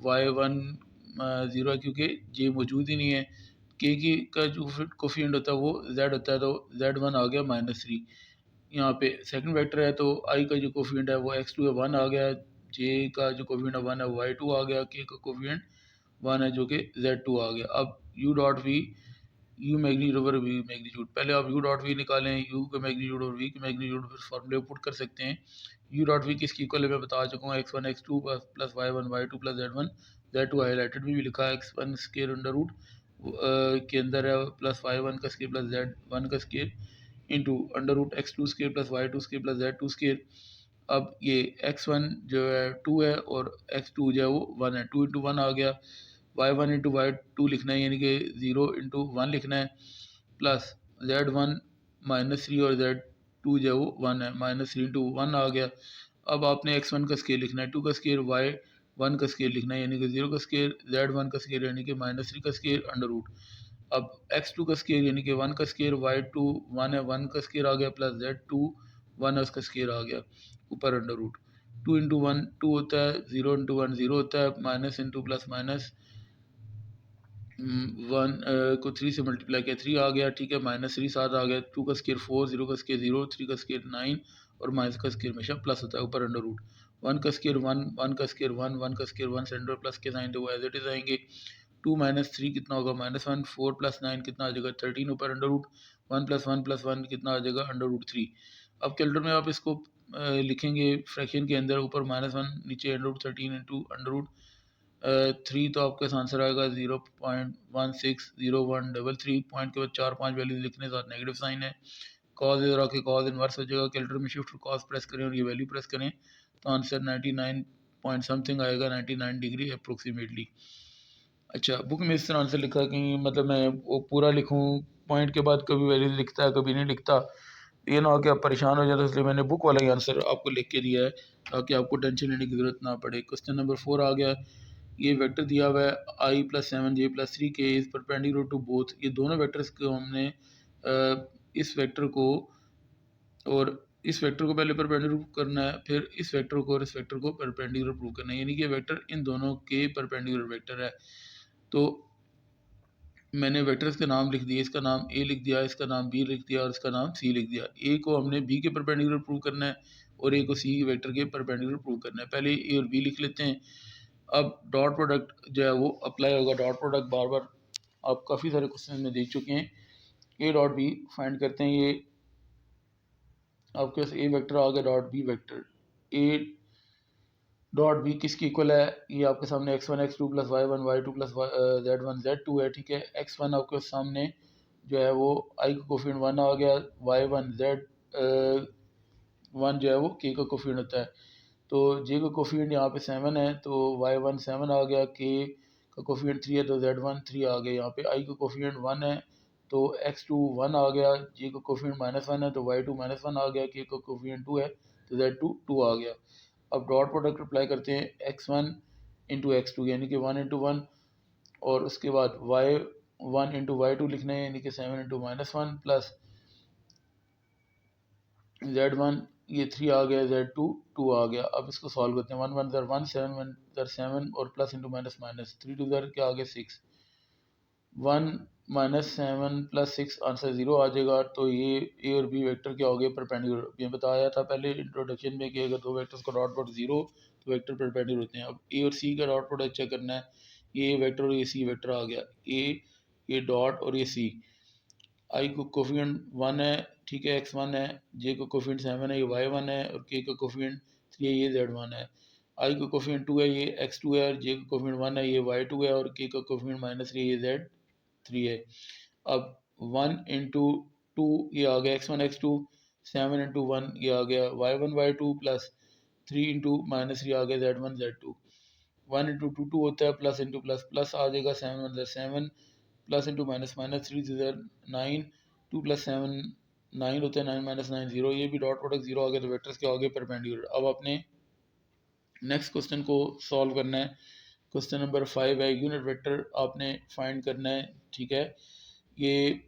Speaker 1: y1 0 है क्योंकि j मौजूद ही नहीं है, k की का जो कोफिशिएंट होता है वो z होता है तो z1 आ गया -3। यहाँ पे सेकंड वेक्टर है तो i का जो कोफिशिएंट है वो x2 है 1 आ गया, j का जो कोफिशिएंट है 1 है, y2 आ गया, k का कोफिशिएंट 1 है जो कि z2 आ गया। अब u dot v u magnitude over v magnitude, पहले आप यू डॉट वी निकालें, यू का मैग्नीट्यूड और वी का मैग्नीट्यूड फिर फॉर्मूले पुट कर सकते हैं। यू डॉट वी किसकी इक्वल है मैं बता चुका हूँ, x1 x2 plus y1 y2 plus z1 highlighted में भी लिखा है, x1 स्केयर अंडर रूट के अंदर है प्लस y1 का स्केयर प्लस z1 का square into under root x2 square plus y2 square plus z2 square अब ये x1 जो है 2 है और x2 जो है वो 1 है, 2 × 1 आ गया। y1 × y2 लिखना है, यानी कि 0 × 1 लिखना है, प्लस z1 -3 और z2 जो है वो 1 है, -3 × 1 आ गया। अब आपने x1 का स्केयर लिखना है, 2 का स्केयर, y1 का स्केयर लिखना है यानी कि 0 का स्केयर, z1 का स्केयर यानी कि -3 का स्केयर अंडर रूट। अब x2 का स्केयर यानी कि 1 का स्केयर, y2 1 है, 1 का स्केयर आ गया, प्लस z2 1 है उसका स्केयर आ गया ऊपर अंडर रूट। 2 × 1 2 होता है, 0 × 1 0 होता है, माइनस इंटू प्लस माइनस, 1 को 3 से मल्टीप्लाई किया 3 आ गया, ठीक है, -3 7 आ गया। 2 का स्केयर 4, 0 का स्केयर 0, 3 का स्केयर 9 और माइनस का स्केयर हमेशा प्लस होता है ऊपर अंडर रूट। 1 का स्केयर 1, 1 का स्केयर 1, 1 का स्केयर 1 सेंटर प्लस के साइन तो वो एज इट इज आएंगे। 2 - 3 कितना होगा -1, 4 + 9 कितना आ जाएगा 13 ऊपर अंडर रूट, 1 + 1 + 1 कितना आ जाएगा अंडर रूट 3। अब कैलकुलेटर में आप इसको लिखेंगे फ्रैक्शन के अंदर, ऊपर -1 नीचे under root 13 into under root 3, तो आपका आंसर आएगा 0.160133। पॉइंट के बाद 4 5 वैल्यूज लिखने के साथ नेगेटिव साइन है। कॉज इधर आके कॉज इनवर्स हो जाएगा। कैलकुलेटर में शिफ्ट कॉज प्रेस करें और ये वैल्यू प्रेस करें तो आंसर 99 पॉइंट समथिंग आएगा, 99 डिग्री अप्रोक्सीमेटली। अच्छा, बुक में इस तरह आंसर लिखा कि मतलब मैं वो पूरा लिखूं, पॉइंट के बाद कभी वैल्यूज लिखता है कभी नहीं लिखता, ये ना हो कि आप परेशान हो जाते, इसलिए मैंने बुक वाला ही आंसर आपको लिख के दिया है ताकि आपको टेंशन लेने की ज़रूरत ना पड़े। क्वेश्चन नंबर 4 आ गया। ये वेक्टर दिया हुआ है i + 7 j + 3 k is perpendicular to both. ये दोनों वेक्टर्स को हमने इस वेक्टर को और इस वेक्टर को पहले परपेंडिकुलर करना है, फिर इस वेक्टर को और इस वेक्टर को परपेंडिकुलर प्रूव करना है, यानी कि वेक्टर इन दोनों के परपेंडिकुलर वेक्टर है। तो मैंने वेक्टर्स के नाम लिख दिए, इसका नाम ए लिख दिया, इसका नाम बी लिख दिया और इसका नाम सी लिख दिया। ए को हमने बी के परपेंडिकुलर प्रूव करना है और ए को सी वेक्टर के परपेंडिकुलर प्रूव करना है। पहले ए और बी लिख लेते हैं। अब डॉट प्रोडक्ट जो है वो अप्लाई होगा। डॉट प्रोडक्ट बार बार आप काफ़ी सारे क्वेश्चन में देख चुके हैं। ए डॉट बी फाइंड करते हैं। ये आपके पास ए वेक्टर आ गया dot b vector. A dot b किसकी इक्वल है? ये आपके सामने x1 x2 + y1 y2 + z1 z2 है, ठीक है। x1 आपके सामने जो है वो i का कोफिशिएंट 1 आ गया, y1 z1 जो है वो k का कोफिशिएंट होता है, तो j का कोफिशिएंट यहाँ पे 7 है तो y1 7 आ गया, k का कोफिशिएंट 3 है तो z1 3 आ गया। यहाँ पे i का कोफिशिएंट 1 है तो x2 1 आ गया, j का कोफिशिएंट -1 है तो y2 -1 आ गया, k का कोफिशिएंट 2 है तो z2 2 आ गया। अब डॉट प्रोडक्ट अप्लाई करते हैं, x1 × x2 यानी कि 1 × 1 और उसके बाद y1 × y2 लिखना है यानी कि 7 × -1 प्लस z1 ये 3 आ गया, z2 2 आ गया। अब इसको सॉल्व करते हैं। 1 1 ज़र 1 7 1 ज़र 7 और प्लस इंटू माइनस माइनस 3 2 ज़र क्या आ गया 6। 1 -7 + 6 आंसर 0 आ जाएगा। तो ये ए और बी वेक्टर क्या हो गए परपेंडिकुलर। ये बताया था पहले इंट्रोडक्शन में कि अगर दो वेक्टर्स का डॉट प्रोडक्ट 0 तो वेक्टर परपेंडिकुलर होते हैं। अब ए और सी का डॉट प्रोडक्ट चेक करना है। ये वेक्टर और ये सी वेक्टर आ गया, ए ये डॉट और ये सी। आई को कोफिशिएंट 1 है, ठीक है, x1 है, जे को कोफिशिएंट 7 है, ये y1 है और k का कोफिशिएंट 3 है, ये z1 है। आई का कोफिशिएंट 2 है, ये x2 है और जे का कोफिशिएंट 1 है, ये y2 है और k का कोफिशिएंट -3 है, ये z3 है। अब 1 × 2 ये आ गया x1 x2, 7 × 1 ये आ गया y1 y2 प्लस 3 × -3 आ गया z1 z2। 1 × 2 2 होता है, प्लस इंटू प्लस प्लस आ जाएगा, 7 1 7 प्लस इंटू माइनस माइनस 3 9, 2 + 7 9 होता है, 9 - 9 0। ये भी डॉट प्रोडक्ट 0 आ गया तो वेक्टर्स के आगे परपेंडिकुलर। अब आपने नेक्स्ट क्वेश्चन को सॉल्व करना है। क्वेश्चन नंबर 5 है, यूनिट वेक्टर आपने फाइंड करना है, ठीक है। ये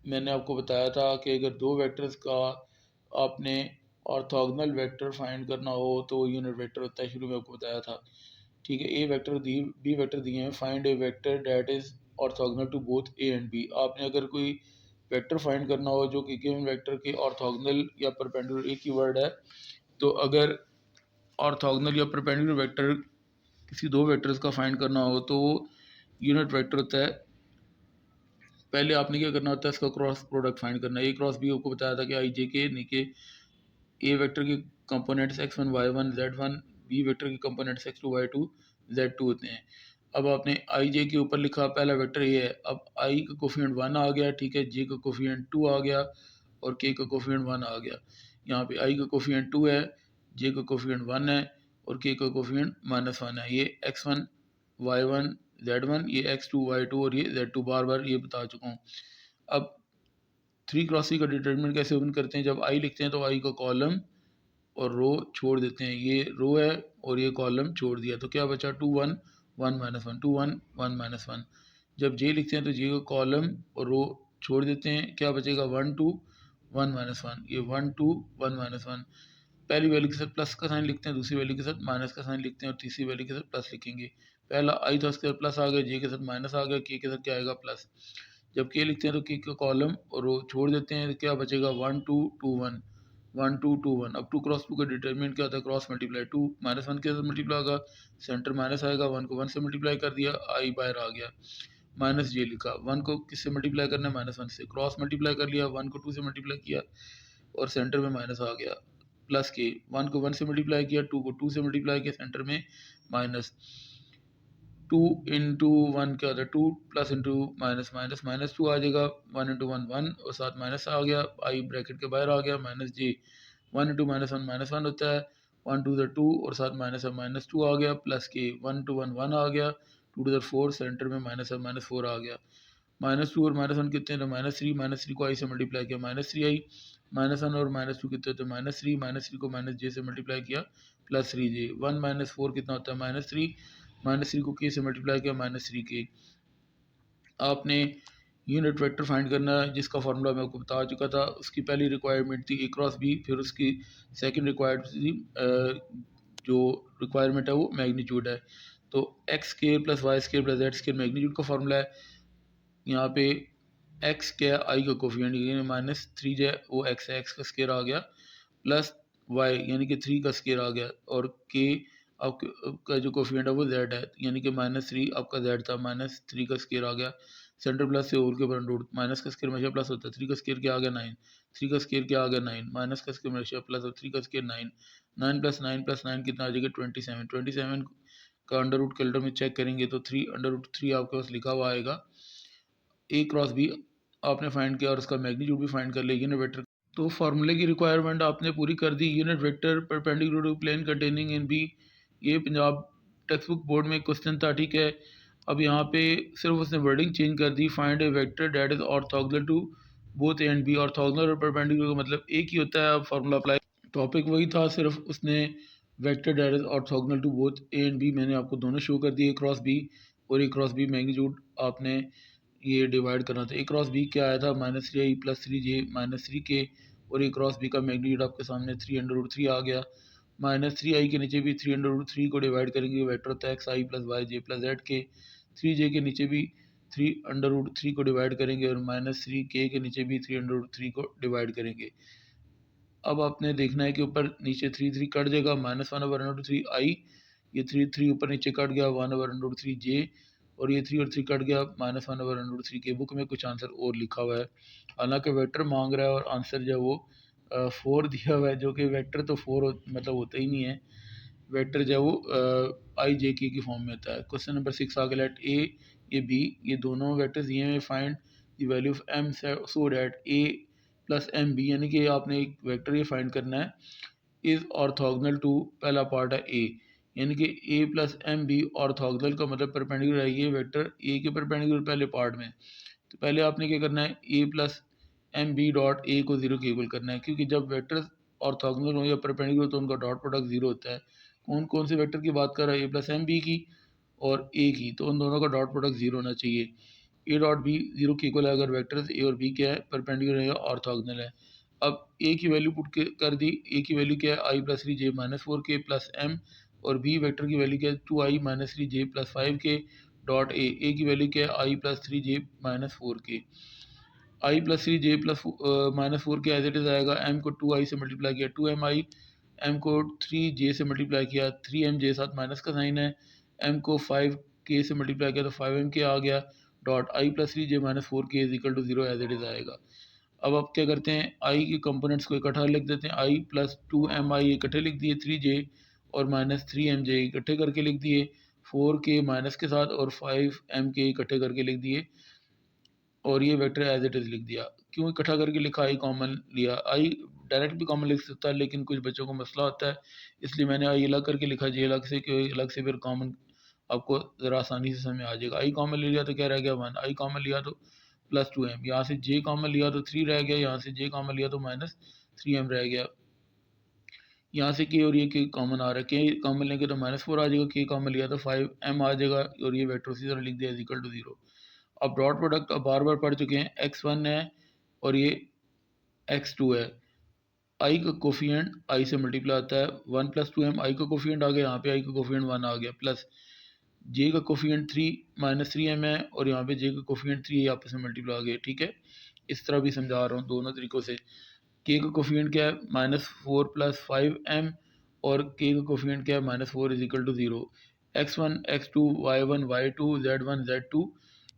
Speaker 1: मैंने आपको बताया था कि अगर दो वेक्टर्स का आपने ऑर्थोगोनल वेक्टर फाइंड करना हो तो यूनिट वेक्टर होता है, शुरू में आपको बताया था, ठीक है। ए वेक्टर दी बी वेक्टर दिए हैं, find a vector that is orthogonal to both A and b. आपने अगर कोई वेक्टर फाइंड करना हो जो कि गिवन वेक्टर के ऑर्थोगोनल या परपेंडिकुलर एक ही वर्ड है, तो अगर ऑर्थोगोनल या परपेंडिकुलर वेक्टर किसी दो वेक्टर्स का फाइंड करना हो तो यूनिट वेक्टर होता है। पहले आपने क्या करना होता है, इसका क्रॉस प्रोडक्ट फाइंड करना है। ए क्रॉस बी आपको बताया था कि आई जे के नीचे ए वेक्टर के components x1 y1 z1, b vector के कंपोनेंट्स x2 y2 z2 होते हैं। अब आपने आई जे के ऊपर लिखा पहला वेक्टर ये है। अब आई का कोफिशिएंट 1 आ गया, ठीक है, जे का कोफिशिएंट 2 आ गया और के का कोफिशिएंट 1 आ गया। यहाँ पे आई का कोफिशिएंट 2 है, जे का कोफिशिएंट 1 है और के का कोफिशिएंट -1 है। ये x1 y1 z1, ये x2 y2 और ये z2 बार बार ये बता चुका हूँ। अब 3 क्रॉस 3 का डिटरमिनेंट कैसे ओपन करते हैं? जब आई लिखते हैं तो आई का कॉलम और रो छोड़ देते हैं। ये रो है और ये कॉलम छोड़ दिया, तो क्या बचा? 2 1 1 -1 2 1 1 -1। जब जे लिखते हैं तो जे का कॉलम और रो छोड़ देते हैं, क्या बचेगा? 1 2 1 -1। ये 1 2 1 -1। पहली वैल्यू के साथ प्लस का साइन लिखते हैं, दूसरी वैल्यू के साथ माइनस का साइन लिखते हैं और तीसरी वैल्यू के साथ प्लस लिखेंगे। पहला आई था, उसके साथ प्लस आ गया, जे के साथ माइनस आ गया, के साथ क्या आएगा? प्लस। जब के लिखते हैं तो के का कॉलम और रो छोड़ देते हैं, तो क्या बचेगा? 1 2 2 1 1 2 2 1। अब 2 क्रॉस 2 का डिटरमिनेंट क्या होता है? Cross multiply. 2 -1 के साथ मल्टीप्लाई होगा, सेंटर माइनस आएगा, 1 को 1 से मल्टीप्लाई कर दिया, आई बाहर आ गया, माइनस जे लिखा। 1 को किससे मल्टीप्लाई करना है? -1 से। क्रॉस मल्टीप्लाई कर लिया, 1 को 2 से मल्टीप्लाई किया और सेंटर में माइनस आ गया, प्लस के। 1 को 1 से मल्टीप्लाई किया, 2 को 2 से मल्टीप्लाई किया, सेंटर में माइनस। 2 इंटू 1 क्या होता है? 2 plus into minus minus minus 2 आ जाएगा, 1 इंटू 1 1 और साथ माइनस आ गया, आई ब्रैकेट के बाहर आ गया, माइनस जे। 1 इंटू माइनस वन होता है, 1 टू द 2 और साथ माइनस है, माइनस 2 आ गया, प्लस के। 1 टू 1 1 आ गया, 2 टू द 4, सेंटर में माइनस है, माइनस 4 आ गया। -2 और -1 कितने हैं? -3 को आई से मल्टीप्लाई किया, -3 आई। -1 और -2 कितने होते हैं? -3 को माइनस जे से मल्टीप्लाई किया, +3 जे। 1 -4 कितना होता है? -3 -3 को के से मल्टीप्लाई किया, -3 के। आपने यूनिट वेक्टर फाइंड करना है, जिसका फार्मूला मैं आपको बता चुका था। उसकी पहली रिक्वायरमेंट थी ए क्रॉस बी, फिर उसकी सेकंड रिक्वायर्ड थी जो रिक्वायरमेंट है वो मैग्नीट्यूड है। तो x square plus Y square plus z square magnitude का फार्मूला है। यहाँ पे एक्स क्या है? आई का कोफिशिएंट, यानी -3 जो है वो एक्स है, एक्स का स्केयर आ गया, प्लस वाई यानी कि 3 का स्केयर आ गया, और के आपका जो कोफिशिएंट है वो जेड है, यानी कि -3 आपका जेड था, -3 का स्केयर आ गया, सेंटर प्लस से होल के ऊपर रूट। माइनस का स्केयर हमेशा प्लस होता है, 3 का स्केयर क्या आ गया? 9। 3 का स्केयर क्या आ गया? 9। माइनस का स्केयर हमेशा प्लस और 3 का स्केयर 9। 9 प्लस 9 कितना आ जाएगा? 27। 27 का अंडर रूट कैलकुलेटर में चेक करेंगे तो 3 अंडर रूट 3 आपके पास लिखा हुआ आएगा। ए क्रॉस बी आपने फाइंड किया और उसका मैग्नीट्यूड भी फाइंड कर लिया यूनिट वेक्टर। तो फार्मूले की रिक्वायरमेंट आपने पूरी कर दी। Unit vector perpendicular to plane containing and B, ये पंजाब टेक्स्ट बुक बोर्ड में क्वेश्चन था, ठीक है। अब यहाँ पे सिर्फ उसने वर्डिंग चेंज कर दी, find a vector that is orthogonal to both A and B. Orthogonal और परपेंडिकुलर का मतलब एक ही होता है। अब फार्मूला अप्लाई, टॉपिक वही था, सिर्फ उसने vector that is orthogonal to both A and b मैंने आपको दोनों शो कर दिए, क्रॉस बी और ए क्रॉस बी मैग्नीट्यूड आपने ये डिवाइड करना था। ए क्रॉस बी क्या आया था? -3i प्लस 3j -3 के, और ए क्रॉस बी का मैग्नीट्यूड आपके सामने 3 √3 आ गया। -3i के नीचे भी 3 को डिवाइड करेंगे, वेक्टर होता है एक्स आई plus Y j plus z के। 3j के नीचे भी 3 को डिवाइड करेंगे और -3 के नीचे भी 3 को डिवाइड करेंगे। अब आपने देखना है कि ऊपर नीचे 3 कट जाएगा, -1/√3 आई, ये 3 ऊपर नीचे कट गया, 1/√3 जे, और ये 3 और 3 कट गया, -1/√3 के। बुक में कुछ आंसर और लिखा हुआ है, हालांकि वेक्टर मांग रहा है और आंसर जो है वो 4 दिया हुआ है, जो कि वेक्टर तो 4 मतलब होता ही नहीं है। वेक्टर जो है वो आई जे के फॉर्म में होता है। क्वेश्चन नंबर 6 आगे, लेट ए ये बी, ये दोनों वेक्टर्स दिए हुए, find the value of m so that a plus M b, यानी कि आपने एक वेक्टर ये फाइंड करना है, इज़ ऑर्थोगोनल टू, पहला पार्ट है ए, यानी कि a plus M b orthogonal का मतलब परपेंडिकुलर है ये वेक्टर ए के परपेंडिकुलर पहले पार्ट में। तो पहले आपने क्या करना है? A plus M B dot A को 0 के इक्वल करना है, क्योंकि जब वेक्टर ऑर्थोगोनल हो या परपेंडिकुलर तो उनका डॉट प्रोडक्ट 0 होता है। कौन कौन से वेक्टर की बात कर रहा है? ए प्लस एम बी की और ए की, तो उन दोनों का डॉट प्रोडक्ट 0 होना चाहिए। ए डॉट बी 0 के इक्वल है अगर वेक्टर्स ए और बी क्या है? परपेंडिकुलर है या ऑर्थोगोनल है। अब ए की वैल्यू पुट कर दी, ए की वैल्यू क्या है? आई प्लस 3j -4 के प्लस एम, और बी वेक्टर की वैल्यू क्या है? 2i -3j प्लस 5 के डॉट ए की वैल्यू क्या है? आई प्लस 3j -4 के। आई प्लस 3j प्लस -4 के एज इट इज़ आएगा, एम को 2i से मल्टीप्लाई किया 2mi, एम को 3j से मल्टीप्लाई किया 3mj, साथ माइनस का साइन है, एम को 5k से मल्टीप्लाई किया तो 5mk आ गया, dot i plus 3j -4k is equal to 0 as it is आएगा। अब आप क्या करते हैं? आई के कंपोनेंट्स को इकट्ठा लिख देते हैं, आई प्लस 2mi इकट्ठे लिख दिए, 3j और -3mj इकट्ठे करके लिख दिए, 4k माइनस के साथ और 5mk इकट्ठे करके लिख दिए, और ये वेक्टर एज इट इज़ लिख दिया। क्यों इकट्ठा करके लिखा? आई कॉमन लिया, आई डायरेक्ट भी कॉमन लिख सकता है, लेकिन कुछ बच्चों को मसला होता है, इसलिए मैंने आई अलग करके लिखा, जे अलग से, कि अलग से फिर कॉमन आपको ज़रा आसानी से समझ में आ जाएगा। आई कॉमन ले लिया तो क्या रह गया 1, आई कॉमन लिया तो +2m, यहाँ से जे कॉमन लिया तो 3 रह गया, यहाँ से जे कॉमन लिया तो -3m रह गया। यहाँ से के और ये के कॉमन आ रहा है, के कॉमन लेंगे तो -4 आ जाएगा, के कॉमन लिया तो 5m आ जाएगा, और ये वेक्टर उसी तरह लिख दिया इक्वल टू 0। अब डॉट प्रोडक्ट अब बार बार पढ़ चुके हैं, x1 है और ये x2 है, आई का कोफिशिएंट आई से मल्टीप्लाई आता है, 1 + 2m, आई का कोफिशिएंट आ गया, यहाँ पे आई का कोफिशिएंट 1 आ गया, प्लस जे का कोफिशिएंट 3 - 3m है, और यहाँ पे जे का कोफिशिएंट 3 आपस में मल्टीप्लाई आ गए। ठीक है, इस तरह भी समझा रहा हूँ दोनों तरीक़ों से। के का कोफिशिएंट क्या है -4 + 5m, और के का कोफिशिएंट क्या है -4 = 0। x1 x2 y1 y2 z1 z2।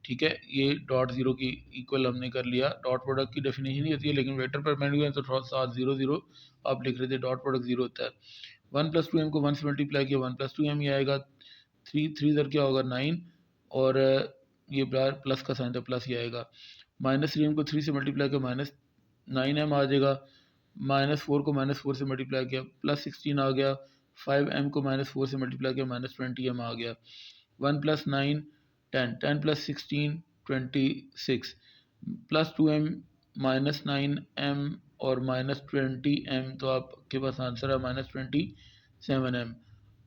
Speaker 1: ठीक है, ये डॉट ज़ीरो की इक्वल हमने कर लिया। डॉट प्रोडक्ट की डेफिनेशन ही होती है, लेकिन वेक्टर परपेंडिकुलर है तो थोड़ा साथ 0 0 आप लिख रहे थे, डॉट प्रोडक्ट 0 होता है। 1 + 2m को 1 से मल्टीप्लाई किया, 1 + 2m ही आएगा। 3 इधर क्या होगा 9, और ये प्लस का साइन था, प्लस ही आएगा। -3m को 3 से मल्टीप्लाई किया, -9m आ जाएगा। -4 को -4 से मल्टीप्लाई किया, +16 आ गया। 5m को -4 से मल्टीप्लाई किया, -20m आ गया। 1 + 9 10, 10 + 16 26, +2m -9m और -20m, तो आपके पास आंसर है -27m।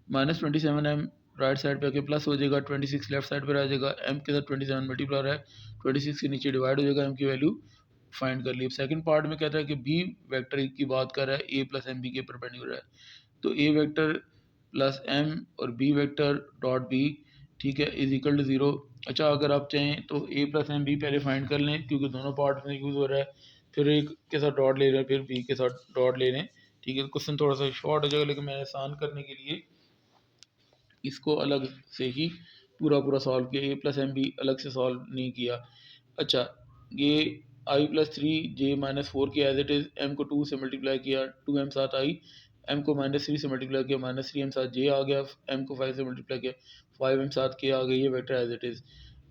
Speaker 1: -27m राइट साइड पे आके प्लस हो जाएगा, 26 लेफ्ट साइड पे आ जाएगा, m के साथ 27 मल्टीप्लाई है, 26 के नीचे डिवाइड हो जाएगा, m की वैल्यू फाइंड कर ली। सेकंड पार्ट में कहता है कि बी वेक्टर की बात कर रहा है, a + m b के परपेंडिकुलर है, तो a वेक्टर प्लस m और b वेक्टर डॉट b, ठीक है, = 0। अच्छा, अगर आप चाहें तो a + m b पहले फाइंड कर लें, क्योंकि दोनों पार्ट में यूज़ हो रहा है, फिर एक के साथ डॉट ले लें, फिर b के साथ डॉट ले लें। ठीक है, क्वेश्चन थोड़ा सा शॉर्ट हो जाएगा, लेकिन मैंने आसान करने के लिए इसको अलग से ही पूरा सॉल्व किया, a + m b अलग से सॉल्व नहीं किया। अच्छा, ये i + 3 j -4 के एज इट इज़, m को 2 से मल्टीप्लाई किया, 2m साथ आई, m को -3 से मल्टीप्लाई किया, -3m साथ j आ गया, m को 5 से मल्टीप्लाई किया, 5m साथ k आ गई, ये vector as it is.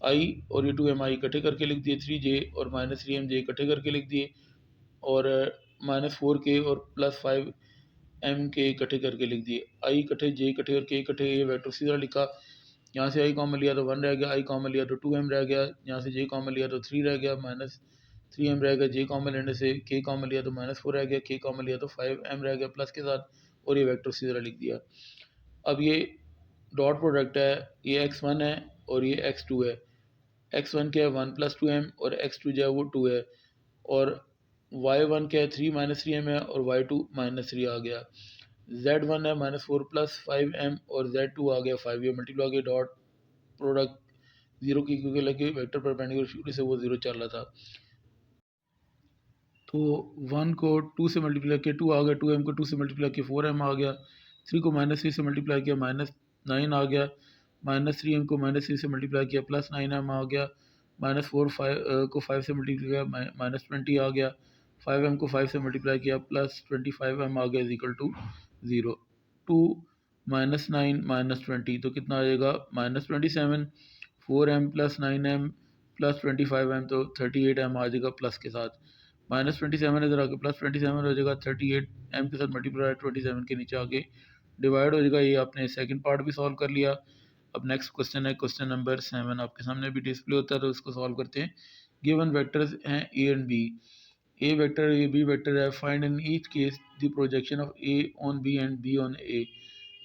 Speaker 1: i और ये 2m i इकट्ठे करके लिख दिए, 3j और -3m j इकट्ठे करके लिख दिए, और -4k और +5m के इकट्ठे करके लिख दिए। i इकट्ठे, j इकट्ठे और k इकट्ठे, ये वेक्टर सीधा लिखा। यहाँ से i कॉमन लिया तो 1 रह गया, i कॉमन लिया तो 2m रह गया, यहाँ से j कॉमन लिया तो 3 रह गया, -3m रह गया, j कॉमन लेने से k कॉमन लिया तो -4 रह गया, k कॉमन लिया तो 5m रह गया प्लस के साथ, और ये वेक्टर सीधा लिख दिया। अब ये डॉट प्रोडक्ट है, ये x1 है और ये x2 है। x1 क्या है 1 + 2m, और x2 जो है वो 2 है, और y1 क्या है 3 - 3m है, और y2 -3 आ गया। z1 है -4 + 5m, और z2 आ गया 5, ये मल्टीप्लाई आ गया। डॉट प्रोडक्ट 0 की क्योंकि लगे वेक्टर परपेंडिकुलर शुरू से वो 0 चल रहा था, तो 1 को 2 से मल्टीप्लाई किया 2 आ गया, 2m को 2 से मल्टीप्लाई किया 4m आ गया, 3 को -3 से मल्टीप्लाई किया -9 आ गया, -3m को -3 से मल्टीप्लाई किया +9m आ गया, -4 5 को 5 से मल्टीप्लाई किया -20 आ गया, 5m को 5 से मल्टीप्लाई किया +25m आ गया = 0। 2 -9 -20 तो कितना आ जाएगा -27, 4m + 9m + 25m, तो 38m आ जाएगा प्लस के साथ। -27 इधर आके +27 हो जाएगा, 38 m के साथ मल्टीप्लाई 27 के नीचे आके डिवाइड हो जाएगा। ये आपने सेकंड पार्ट भी सॉल्व कर लिया। अब नेक्स्ट क्वेश्चन है, क्वेश्चन नंबर 7 आपके सामने भी डिस्प्ले होता है, तो इसको सॉल्व करते हैं। गिवन वेक्टर्स हैं a and b, a vector है, b वेक्टर है, find in each case the projection of a on b and b on a।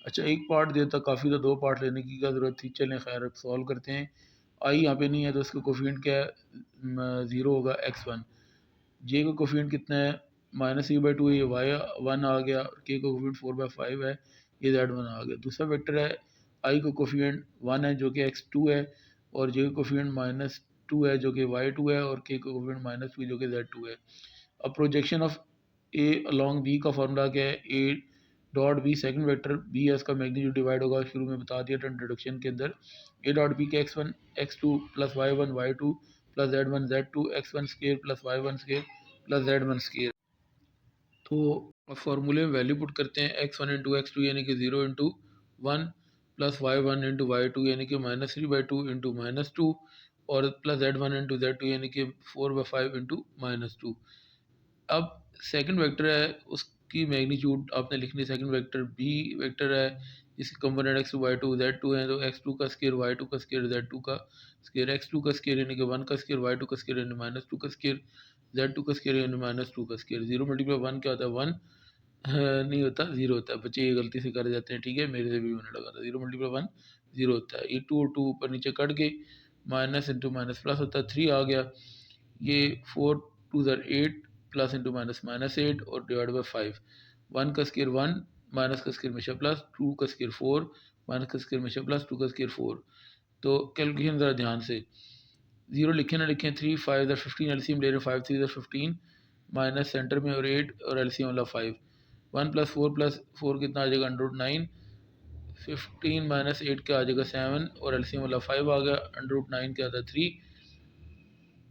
Speaker 1: अच्छा, एक पार्ट देता काफ़ी, तो दो पार्ट लेने की क्या ज़रूरत थी। चलें खैर सॉल्व करते हैं। आई यहाँ पे नहीं है तो उसका कोफिशिएंट क्या है 0 होगा, x1। जे का कोफिशिएंट कितना है -3/2, ये y1 आ गया, के का कोफिशिएंट 4/5 है, ये z1 आ गया। दूसरा वेक्टर है, आई का कोफिशिएंट 1 है जो कि x2 है, और जे का कोफिशिएंट -2 है जो कि y2 है, और के का कोफिशिएंट -2 जो कि z2 है। अब projection of A along b का फार्मूला क्या है, ए dot B second vector b है, इसका मैग्नीट्यूड डिवाइड होगा, शुरू में बता दिया था इंट्रोडक्शन के अंदर। ए डॉट बी के x1 x2 + y1 y2 + z1 z2 x1 square + y1 square + z1 square. तो फार्मूले में वैल्यू पुट करते हैं, x1 × x2 यानी कि 0 × 1 + y1 × y2 यानी कि -3/2 × -2, और +z1 × z2 यानी कि 4/5 × -2। अब सेकंड वेक्टर है उसकी मैग्नीट्यूड आपने लिखनी है। सेकंड वेक्टर बी वेक्टर है जिसके component x two Y two Z two है, तो एक्स टू का स्केयर वाई टू का स्केयर जेड टू का स्केयर, एक्स टू का स्केयर यानी कि वन का स्केयर वाई टू का स्केयर यानी माइनस टू का स्केयर जेड टू का स्केयर यानी माइनस टू का स्केयर। जीरो मल्टीप्लाई वन क्या होता है? वन नहीं होता, जीरो होता है। बच्चे ये गलती से कर जाते हैं, ठीक है, मेरे से भी होने लगा था। जीरो मल्टीप्लाई वन जीरो होता है। ये टू और टू ऊपर नीचे कट के माइनस इंटू माइनस प्लस होता है, थ्री आ गया। ये फोर टू ज़र eight plus into minus minus eight और डिवाइड बाई फाइव। वन का स्केयर वन, माइनस का स्केयर हमेशा प्लस, टू का स्केयर फोर, माइनस का स्केयर हमेशा प्लस, टू का स्केयर फोर। तो कैलकुलेशन ज़रा ध्यान से, जीरो लिखे ना लिखें, थ्री फाइव ज़र फिफ्टीन, एलसीएम ले रहे हैं, फाइव थ्री ज़र फिफ्टीन, माइनस सेंटर में और एट और एलसीएम वाला फाइव। वन प्लस फोर कितना आ जाएगा? Under root nine. Fifteen minus eight क्या आ जाएगा? सेवन और एलसीएम वाला फाइव आ गया। अंडर रूट नाइन क्या आता है? थ्री।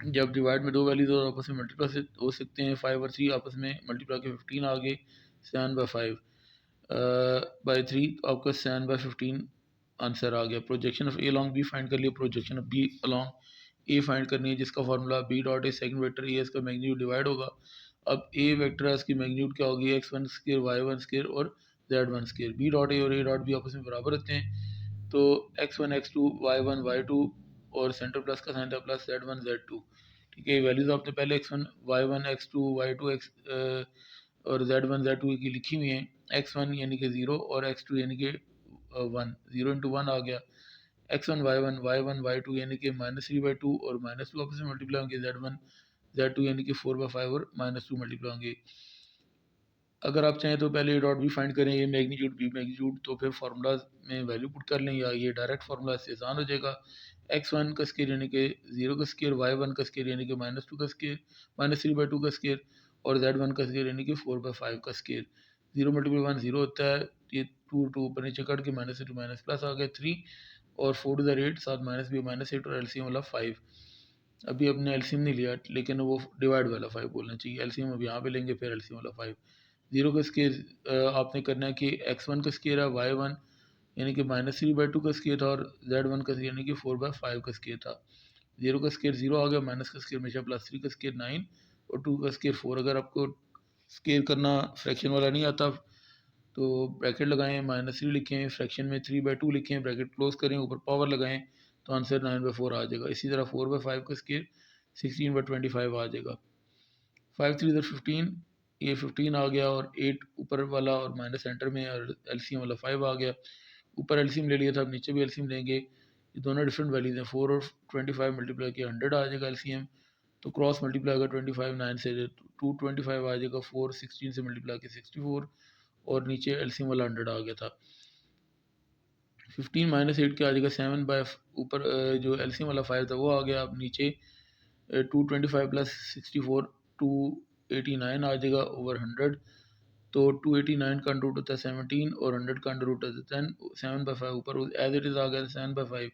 Speaker 1: जब डिवाइड में दो वैल्यूज और आपस में मल्टीप्लाई हो सकते हैं, फाइव और थ्री आपस में मल्टीप्लाई के फिफ्टीन आ गए। Seven by five by three, आपका सेवन बाई फिफ्टीन आंसर आ गया। Projection of A along b find कर लिया, projection of B along a find करनी है जिसका formula B dot a second vector a, इसका मैग्नीट्यूड डिवाइड होगा। अब ए वेक्टर है, इसकी मैग्नीट्यूड क्या होगी? X one square Y one square और Z one square. B dot A और ए डॉट बी आपस में बराबर रहते हैं, तो x one x two Y one Y two और सेंटर प्लस का साइन था plus Z one Z two. ठीक है, वैल्यूज आपने पहले x one y one x two Y two x और जेड वन जेड टू की लिखी हुई है। एक्स वन यानी कि ज़ीरो और एक्स टू यानी कि वन, ज़ीरो इंटू वन आ गया। एक्स वन वाई टू यानी कि माइनस थ्री बाई टू और माइनस टू आपस में मल्टीप्लाई होंगे। जेड वन जेड टू यानी कि फोर बाई फाइव और माइनस टू मल्टीप्लाई होंगे। अगर आप चाहें तो पहले ए डॉट बी फाइंड करें, ये मैग्नीट्यूड बी मैग्नीट्यूड, तो फिर फार्मूला में वैल्यू पुट कर लें या ये डायरेक्ट फार्मूला इससे आसान हो जाएगा। एक्स वन का स्केयर यानी कि जीरो का स्केयर, वाई वन का स्केयर यानी कि माइनस टू का square, minus three by to का स्केयर और जेड वन का स्केयर यानी कि फोर बाई फाइव का square. Zero multiple one zero होता है, ये टू टू ऊपर नीचे कट के माइनस टू माइनस प्लस आ गया थ्री और फोर टू द एट, साथ माइनस भी माइनस एट और एलसीएम वाला फाइव। अभी अपने एलसीएम नहीं लिया लेकिन वो डिवाइड वाला फाइव बोलना चाहिए, एलसीएम अब यहाँ पे लेंगे फिर एलसीएम वाला फाइव। जीरो का स्केयर आपने करना है कि एक्स वन का स्केयर है वाई वन यानी कि माइनस थ्री बाई टू का स्केयर था और जेड वन का यानी कि फोर बाई फाइव का स्केयर था। जीरो का स्केयर जीरो आ गया, माइनस का स्केयर हमेशा प्लस, थ्री का स्केयर नाइन और टू का स्केयर फोर। अगर आपको स्केयर करना फ्रैक्शन वाला नहीं आता तो ब्रैकेट लगाएं, माइनस थ्री लिखें, फ्रैक्शन में थ्री बाई टू लिखें, ब्रैकेट क्लोज करें, ऊपर पावर लगाएं तो आंसर नाइन बाई फोर आ जाएगा। इसी तरह फोर बाई फाइव का square sixteen by twenty five आ जाएगा। फाइव थ्री इधर फिफ्टीन, ये फिफ्टीन आ गया और एट ऊपर वाला और माइनस सेंटर में और एलसीएम वाला फाइव आ गया। ऊपर एलसीएम ले लिया था, अब नीचे भी एलसीएम लेंगे। ये दोनों डिफरेंट वैल्यूज हैं, फोर और ट्वेंटी फाइव मल्टीप्लाई किया हंड्रेड आ जाएगा एलसीएम, तो क्रॉस मल्टीप्लाई होगा ट्वेंटी फाइव नाइन से, टू ट्वेंटी फाइव आ जाएगा, फोर सिक्सटीन से मल्टीप्लाई किया सिक्सटी फोर और नीचे एलसीएम वाला हंड्रेड आ गया था। फिफ्टीन माइनस एट क्या आ जाएगा? सेवन बाय ऊपर जो एलसीएम वाला फाइव था वो आ गया। अब नीचे two twenty five plus sixty four, two eighty nine आ जाएगा ओवर हंड्रेड। तो टू एटी नाइन का अंडर रूट होता है सेवनटीन और हंड्रेड का अंडर रूट होता है टेन। सेवन बाई फाइव ऊपर एज इट इज़ आ गया सेवन बाई फाइव,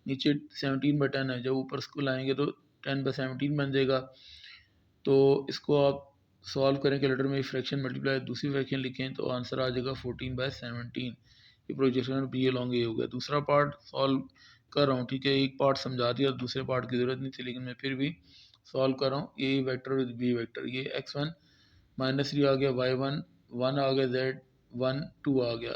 Speaker 1: नीचे सेवनटीन बाई टेन है, जब ऊपर इसको लाएंगे तो टेन बाई सेवनटीन बन जाएगा। तो इसको आप सॉल्व करें कैलकुलेटर में, फ्रैक्शन मल्टीप्लाई दूसरी फ्रैक्शन लिखें तो आंसर आ जाएगा फोर्टीन बाई सेवनटीन। ये प्रोजेक्शन बी अलॉन्ग ए हो गया। दूसरा पार्ट सॉल्व कर रहा हूँ, ठीक है, एक पार्ट समझा दिया, दूसरे पार्ट की ज़रूरत नहीं थी लेकिन मैं फिर भी सॉल्व कर रहा हूँ। ए वेक्टर विद बी वेक्टर, ये एक्स वन माइनस थ्री आ गया, वाई वन वन आ गया, जेड वन टू आ गया।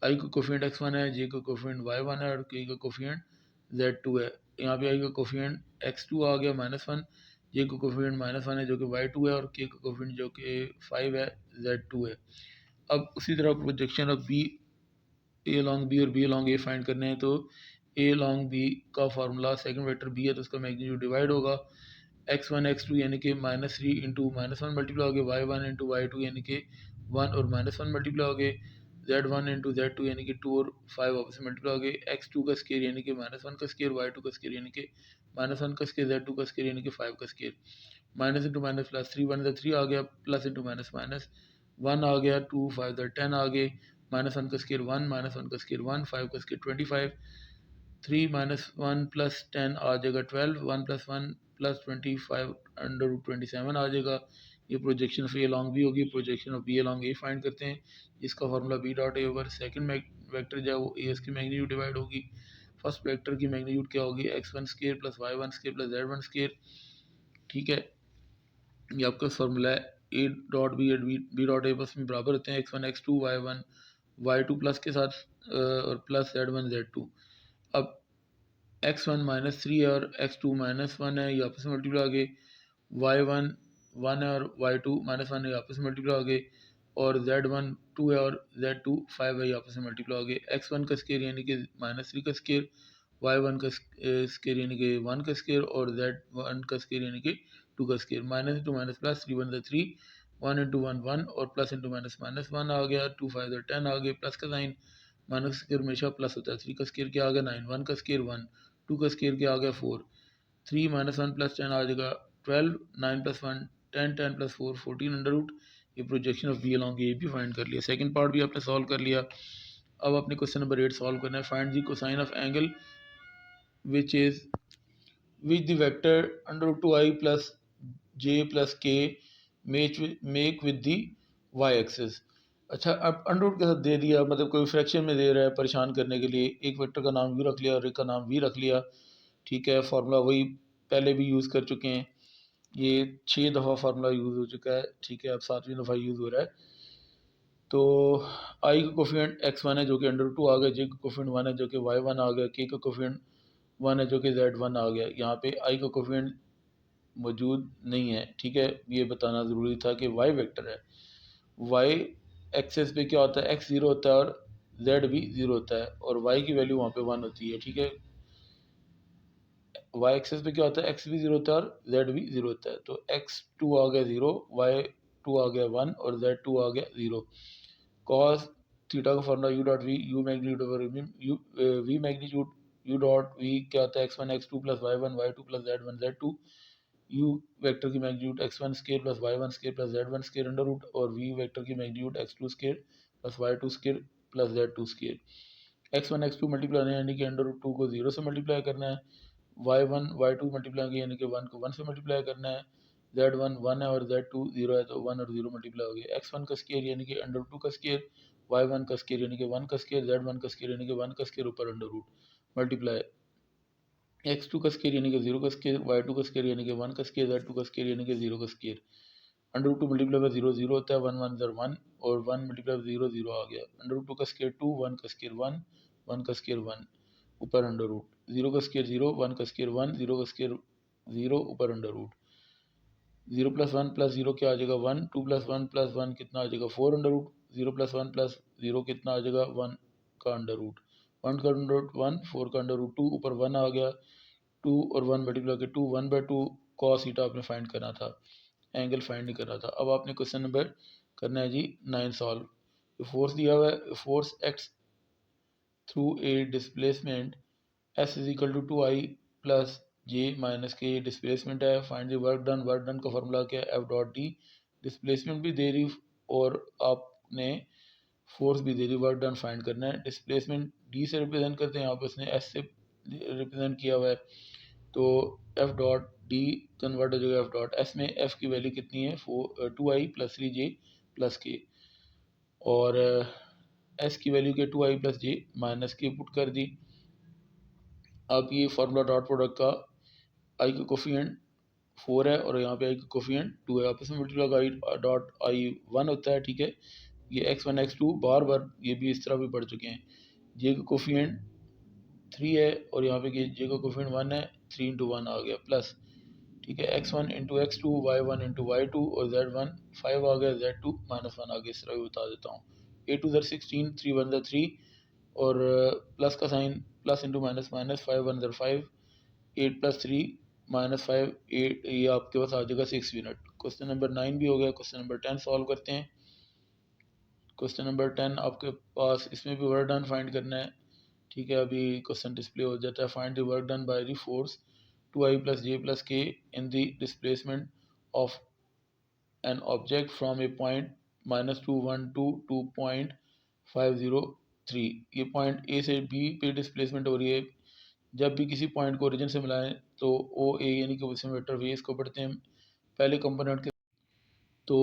Speaker 1: आई का कोफियंट एक्स वन है, जे का कोफियंट वाई वन है और के का कोफियंट जेड टू है। यहाँ पे आई का कोफियंट एक्स टू आ गया माइनस वन, जे का कोफियंट माइनस वन है जो कि वाई टू है और के का कोफियंट जो कि फाइव है जेड टू है। अब उसी तरह projection of b a long b और बी लॉन्ग ए फाइंड करने हैं, तो ए लॉन्ग बी का फार्मूला सेकंड वेक्टर बी है तो उसका मैग्नीट्यूड डिवाइड होगा। एक्स वन एक्स टू यानी कि minus three into minus one multiply हो गया, y one into y two यानी कि वन और माइनस वन मल्टीप्लाई हो गए, z one into z two यानी कि टू और फाइव आपस में मल्टीप्लाई हो गए, एक्स टू का स्केयर यानी कि माइनस वन का स्केयर, वाई टू का स्केयर यानी कि माइनस वन का स्केयर, जेड टू का स्केयर यानी कि फाइव का square. Minus into minus plus, three one three आ गया, plus into minus minus one आ गया, टू फाइव टेन आ गए, माइनस वन का स्केयर वन, माइनस वन का स्केयर वन, फाइव का square twenty five, three minus one plus ten आ जाएगा twelve, one plus one plus twenty five under root twenty seven आ जाएगा। ये projection of A long B होगी। Projection of B long A find करते हैं, जिसका फार्मूला बी डॉट ए over second vector जो है वो ए की मैग्नीट्यूड डिवाइड होगी। फर्स्ट वेक्टर की मैग्नीट्यूड क्या होगी? X one square plus Y one square plus Z one square. ठीक है, ये आपका फार्मूला है ए dot B eight B dot ए बस में बराबर होते हैं x1 x2 y1 y2 plus के साथ और प्लस z1 z2। अब x1 -3 है और x2 -1 है, ये आपस में मल्टीप्लाई हो गए। y1 1 है और y2 -1 है, ये आपस में मल्टीप्लाई हो गए। और z1 2 है और z2 5 है, ये आपस में मल्टीप्लाई हो गए। x1 का स्केयर यानी कि -3 का स्केयर, y1 का स्केयर यानी कि 1 का स्केयर और z1 का स्केयर यानी कि 2 का square. Minus into minus plus, 3 1 3, 1 into 1 1 और प्लस इंटू माइनस माइनस 1 आ गया, 2 5 10 आ गए। प्लस का साइन, माइनस का स्केयर हमेशा प्लस होता है। 3 का स्केयर क्या आ गया 9, 1 का स्केयर 1, 2 का स्केयर क्या आ गया 4, 3 -1 प्लस 10 आ जाएगा 12, 9 प्लस 1 10, 10 प्लस 4 14 अंडर रूट। ये projection of B along a भी फाइंड कर लिया। सेकंड पार्ट भी आपने सॉल्व कर लिया। अब आपने क्वेश्चन नंबर 8 सॉल्व करना है। Find the cosine of angle which is which the vector under root 2i plus j plus k make with the y axis। अच्छा, अब अंडर रूट के साथ दे दिया, मतलब कोई फ्रैक्शन में दे रहा है परेशान करने के लिए। एक वेक्टर का नाम यू रख लिया और एक का नाम वी रख लिया, ठीक है। फार्मूला वही पहले भी यूज़ कर चुके हैं, ये 6 दफ़ा फार्मूला यूज़ हो चुका है, ठीक है। अब 7वीं दफ़ा यूज़ हो रहा है। तो आई का कोफिशिएंट x1 है जो कि अंडर रूट 2 आ गया, जे का कोफिशिएंट 1 है जो कि y1 आ गया, के का कोफिशिएंट 1 है जो कि z1 आ गया। यहाँ पे आई का कोफिशिएंट मौजूद नहीं है, ठीक है। ये बताना ज़रूरी था कि y वेक्टर है। y एक्सेस पे क्या होता है, x 0 होता है और z भी 0 होता है और y की वैल्यू वहाँ पे 1 होती है, ठीक है। y एक्सेस पे क्या होता है, x भी 0 होता है और z भी 0 होता है। तो x2 आ गया 0, y2 आ गया 1 और z2 आ गया 0। cos थीटा का formula u dot V, u magnitude over U, v magnitude u dot V क्या होता है, x1 x2 plus y1 y2 plus z1 z2। u vector की magnitude x1 square plus y1 square plus z1 square under root और v vector की magnitude x2 square plus y2 square plus z2 square. x1 x2 multiply यानी कि under root 2 को 0 से multiply करना है, y1 y2 multiply यानी कि 1 को 1 से मल्टीप्लाई करना है, z1 1 है और z2 0 है तो 1 और 0 मल्टीप्लाई हो गया। x1 का स्केयर यानी कि अंडर रूट 2 का स्केयर, y1 का स्केयर यानी कि 1 का स्केयर, z1 का स्केयर यानी कि 1 का स्केयर ऊपर अंडर रूट मल्टीप्लाई x2 का स्केयर यानी कि 0 का स्केयर, y2 का स्केयर यानी कि 1 का स्केयर, z2 का स्केयर यानी कि 0 का square. Under root 2 multiply by 0 0 होता है, 1 1 0 1 और 1 मल्टीप्लाई 0 0 आ गया। अंडर रूट 2 का स्केयर 2, 1 का स्केयर 1, 1 का स्केयर 1 ऊपर अंडर रूट, 0 का स्केयर 0, 1 का स्केयर 1, 0 का स्केयर 0 ऊपर अंडर रूट। 0 प्लस 1 प्लस 0 क्या आ जाएगा 1, 2 प्लस 1 प्लस 1 कितना आ जाएगा 4 अंडर रूट, 0 प्लस 1 प्लस 0 कितना आ जाएगा 1 का अंडर रूट, 1 का अंडर रूट 1, 4 का अंडर रूट 2 ऊपर 1 आ गया। 2 और 1 मल्टीप्लाई के 2, 1/2 कॉस थीटा आपने फाइंड करना था, एंगल फाइंड नहीं करना था। अब आपने क्वेश्चन नंबर करना है जी 9 सॉल्व। फोर्स दिया हुआ है, force act through a displacement s is equal to 2i plus J minus k, displacement है। Find the work done, work done का फॉर्मूला क्या है, एफ डॉट डी। डिस्प्लेसमेंट भी दे रही और आपने फोर्स भी दे रही, वर्क डन फाइंड करना है। डिस्प्लेसमेंट डी से रिप्रेजेंट करते हैं, यहाँ पे उसने एस से रिप्रेजेंट किया हुआ है, तो एफ डॉट डी कन्वर्ट हो जाएगा एफ डॉट एस में। एफ की वैल्यू कितनी है 2i प्लस 3j प्लस के और एस की वैल्यू के 2i प्लस जे माइनस के पुट कर दी। अब ये फार्मूला डॉट प्रोडक्ट का, आई का कोफिशिएंट 4 है और यहाँ पे आई का कोफिशिएंट 2 है, आपस में मल्टीप्लाई डॉट आई 1 होता है, ठीक है। ये x1 x2 बार बार ये भी इस तरह भी पढ़ चुके हैं। जे का कोफिशिएंट 3 है और यहाँ पे जे का कोफिशिएंट 1 है, 3 इंटू 1 आ गया प्लस, ठीक है। x1 into x2, y1 into y2 और z1 5 आ गया, z2 -1 आ गया। इस तरह भी बता देता हूँ। 8 2 16, 3 1 3 और प्लस का sign, plus into minus minus, 5 1 5, 8 प्लस 3 -5 8, ये आपके पास आ जाएगा 6 मिनट। क्वेश्चन नंबर 9 भी हो गया। क्वेश्चन नंबर 10 सॉल्व करते हैं। क्वेश्चन नंबर 10 आपके पास, इसमें भी वर्क डन फाइंड करना है, ठीक है। अभी क्वेश्चन डिस्प्ले हो जाता है। Find the work done by the force 2i plus j plus k in the displacement of an object from a point -2 1 2 to point 503। ये पॉइंट ए से बी पे डिस्प्लेसमेंट हो रही है। जब भी किसी पॉइंट को ओरिजिन से मिलाएं तो ओ ए यानी कि पोजीशन वेक्टर वे इसको पढ़ते हैं पहले कंपोनेंट के, तो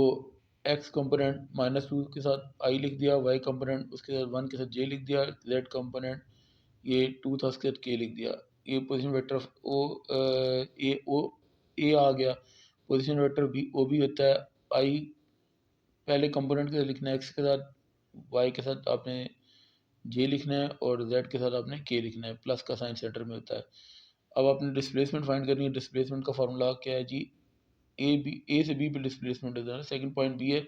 Speaker 1: एक्स कंपोनेंट -2 के साथ आई लिख दिया, वाई कंपोनेंट उसके साथ 1 के साथ जे लिख दिया, जेड कंपोनेंट ये 2 था उसके साथ के लिख दिया। ये पोजीशन वेक्टर ओ ए आ गया। पोजीशन वेक्टर बी ओ भी होता है आई पहले कंपोनेंट के साथ लिखना है, एक्स के साथ, वाई के साथ आपने जे लिखना है और जेड के साथ आपने के लिखना है, प्लस का साइन सेंटर में होता है। अब आपने डिस्प्लेसमेंट फाइंड करनी है। डिस्प्लेसमेंट का फार्मूला क्या है जी, ए से बी पे डिस्प्लेसमेंट है, सेकंड पॉइंट बी है,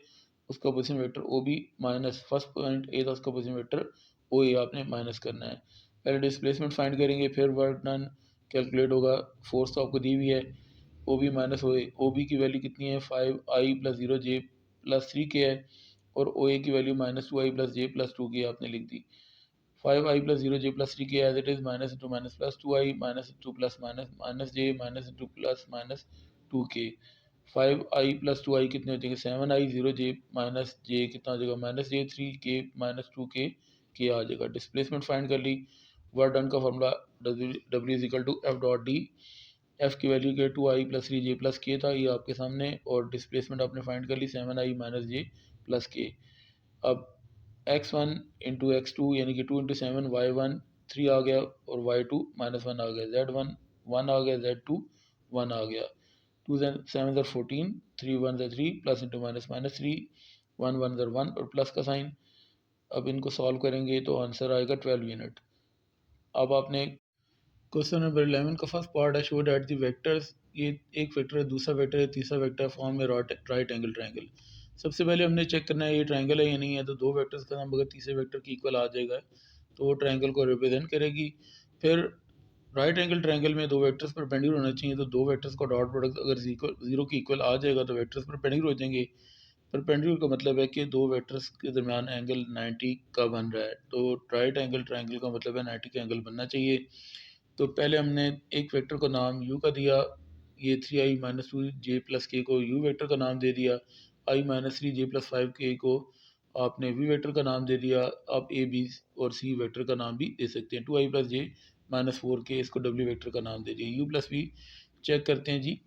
Speaker 1: उसका position vector O B minus first point a था, उसका पोजीशन वेक्टर ओ ए आपने माइनस करना है। पहले डिस्प्लेसमेंट फाइंड करेंगे, फिर वर्क डन कैलकुलेट होगा। फोर्स तो आपको दी हुई है, ओ बी माइनस ओ ए, ओ बी की वैल्यू कितनी है 5i plus 0j plus 3k है, और ओ ए की value minus 2i plus j plus 2k आपने लिख दी। 5i plus 0j plus 3k as it is, minus into minus plus 2i minus into plus minus minus j minus into plus minus 2k। 5i plus 2i कितने हो जाएंगे 7i, 0j minus j कितना हो जाएगा minus j, 3k minus 2k k आ जाएगा। Displacement find कर ली। वर्क डन का formula w is equal to f dot d, f की वैल्यू के 2i प्लस 3j प्लस के था, ये आपके सामने, और डिस्प्लेसमेंट आपने फाइंड कर ली 7i माइनस j प्लस के। अब x1 इंटू x2 यानी कि 2 इंटू 7 y1 3 आ गया, और y2 माइनस 1 आ गया, z1 1 आ गया, z2 1 आ गया। 2 7 14, 3 1 3, प्लस इंटू माइनस माइनस 3, 1 1 1 और प्लस का साइन। अब इनको सॉल्व करेंगे तो आंसर आएगा 12 यूनिट। अब आपने क्वेश्चन नंबर 11 का फर्स्ट पार्ट है, शो दैट द वेक्टर्स, ये एक वेक्टर है, दूसरा वेक्टर है, तीसरा वेक्टर फॉर्म में राइट एंगल ट्रायंगल। सबसे पहले हमने चेक करना है ये ट्रायंगल है या नहीं है, तो दो वेक्टर्स का नाम अगर तीसरे वेक्टर की इक्वल आ जाएगा तो वो ट्रायंगल को रिप्रेजेंट करेगी। फिर राइट एंगल ट्रायंगल में दो वेक्टर्स परपेंडिकुलर होना चाहिए, तो दो वेक्टर्स का डॉट प्रोडक्ट अगर जीरो की इक्वल आ जाएगा तो वेक्टर्स परपेंडिकुलर हो जाएंगे। परपेंडिकुलर का मतलब है कि दो वेक्टर्स के दरमियान एंगल 90 का बन रहा है, तो राइट एंगल ट्रायंगल का मतलब है 90 का एंगल बनना चाहिए। तो पहले हमने एक वेक्टर को नाम u का दिया, ये 3i माइनस 2j प्लस के को u वेक्टर का नाम दे दिया, i minus 3j plus 5k को आपने v वेक्टर का नाम दे दिया। आप a b और c वेक्टर का नाम भी दे सकते हैं। 2i plus j minus 4k, इसको w वेक्टर का नाम दे दिया। u प्लस v चेक करते हैं जी,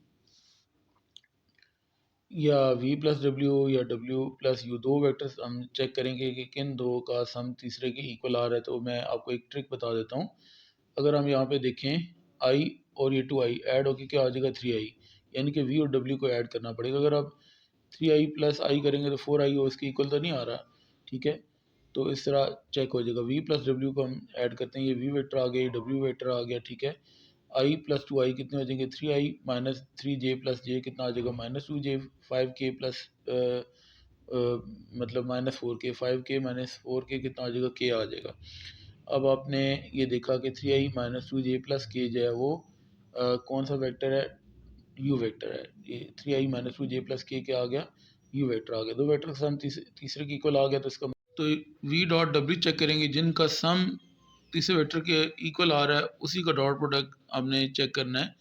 Speaker 1: या v प्लस डब्ल्यू या w प्लस यू, दो वेक्टर्स हम चेक करेंगे कि किन दो का सम तीसरे के इक्वल आ रहा है। तो मैं आपको एक ट्रिक बता देता हूँ। अगर हम यहाँ पे देखें i और ये 2i ऐड होकर क्या आ जाएगा 3i, यानी कि v और w को ऐड करना पड़ेगा। अगर आप 3i प्लस i करेंगे तो 4i हो, इसके इक्वल तो नहीं आ रहा, ठीक है। तो इस तरह चेक हो जाएगा। v प्लस w को हम ऐड करते हैं, ये v वेक्टर आ गया, ये w वेक्टर आ गया, ठीक है। i प्लस 2i कितने हो जाएंगे 3i minus 3j plus j कितना आ जाएगा माइनस 2j, 5k प्लस मतलब minus 4k, 5k minus 4k कितना आ जाएगा k आ जाएगा। अब आपने ये देखा कि 3i माइनस 2j प्लस के जो है वो कौन सा वेक्टर है, u वेक्टर है। ये 3i माइनस 2j प्लस के क्या आ गया, u वेक्टर आ गया। दो वेक्टर का सम तीसरे की इक्वल आ गया, तो इसका तो v डॉट w चेक करेंगे, जिनका सम तीसरे वेक्टर के इक्वल आ रहा है उसी का डॉट प्रोडक्ट हमने चेक करना है,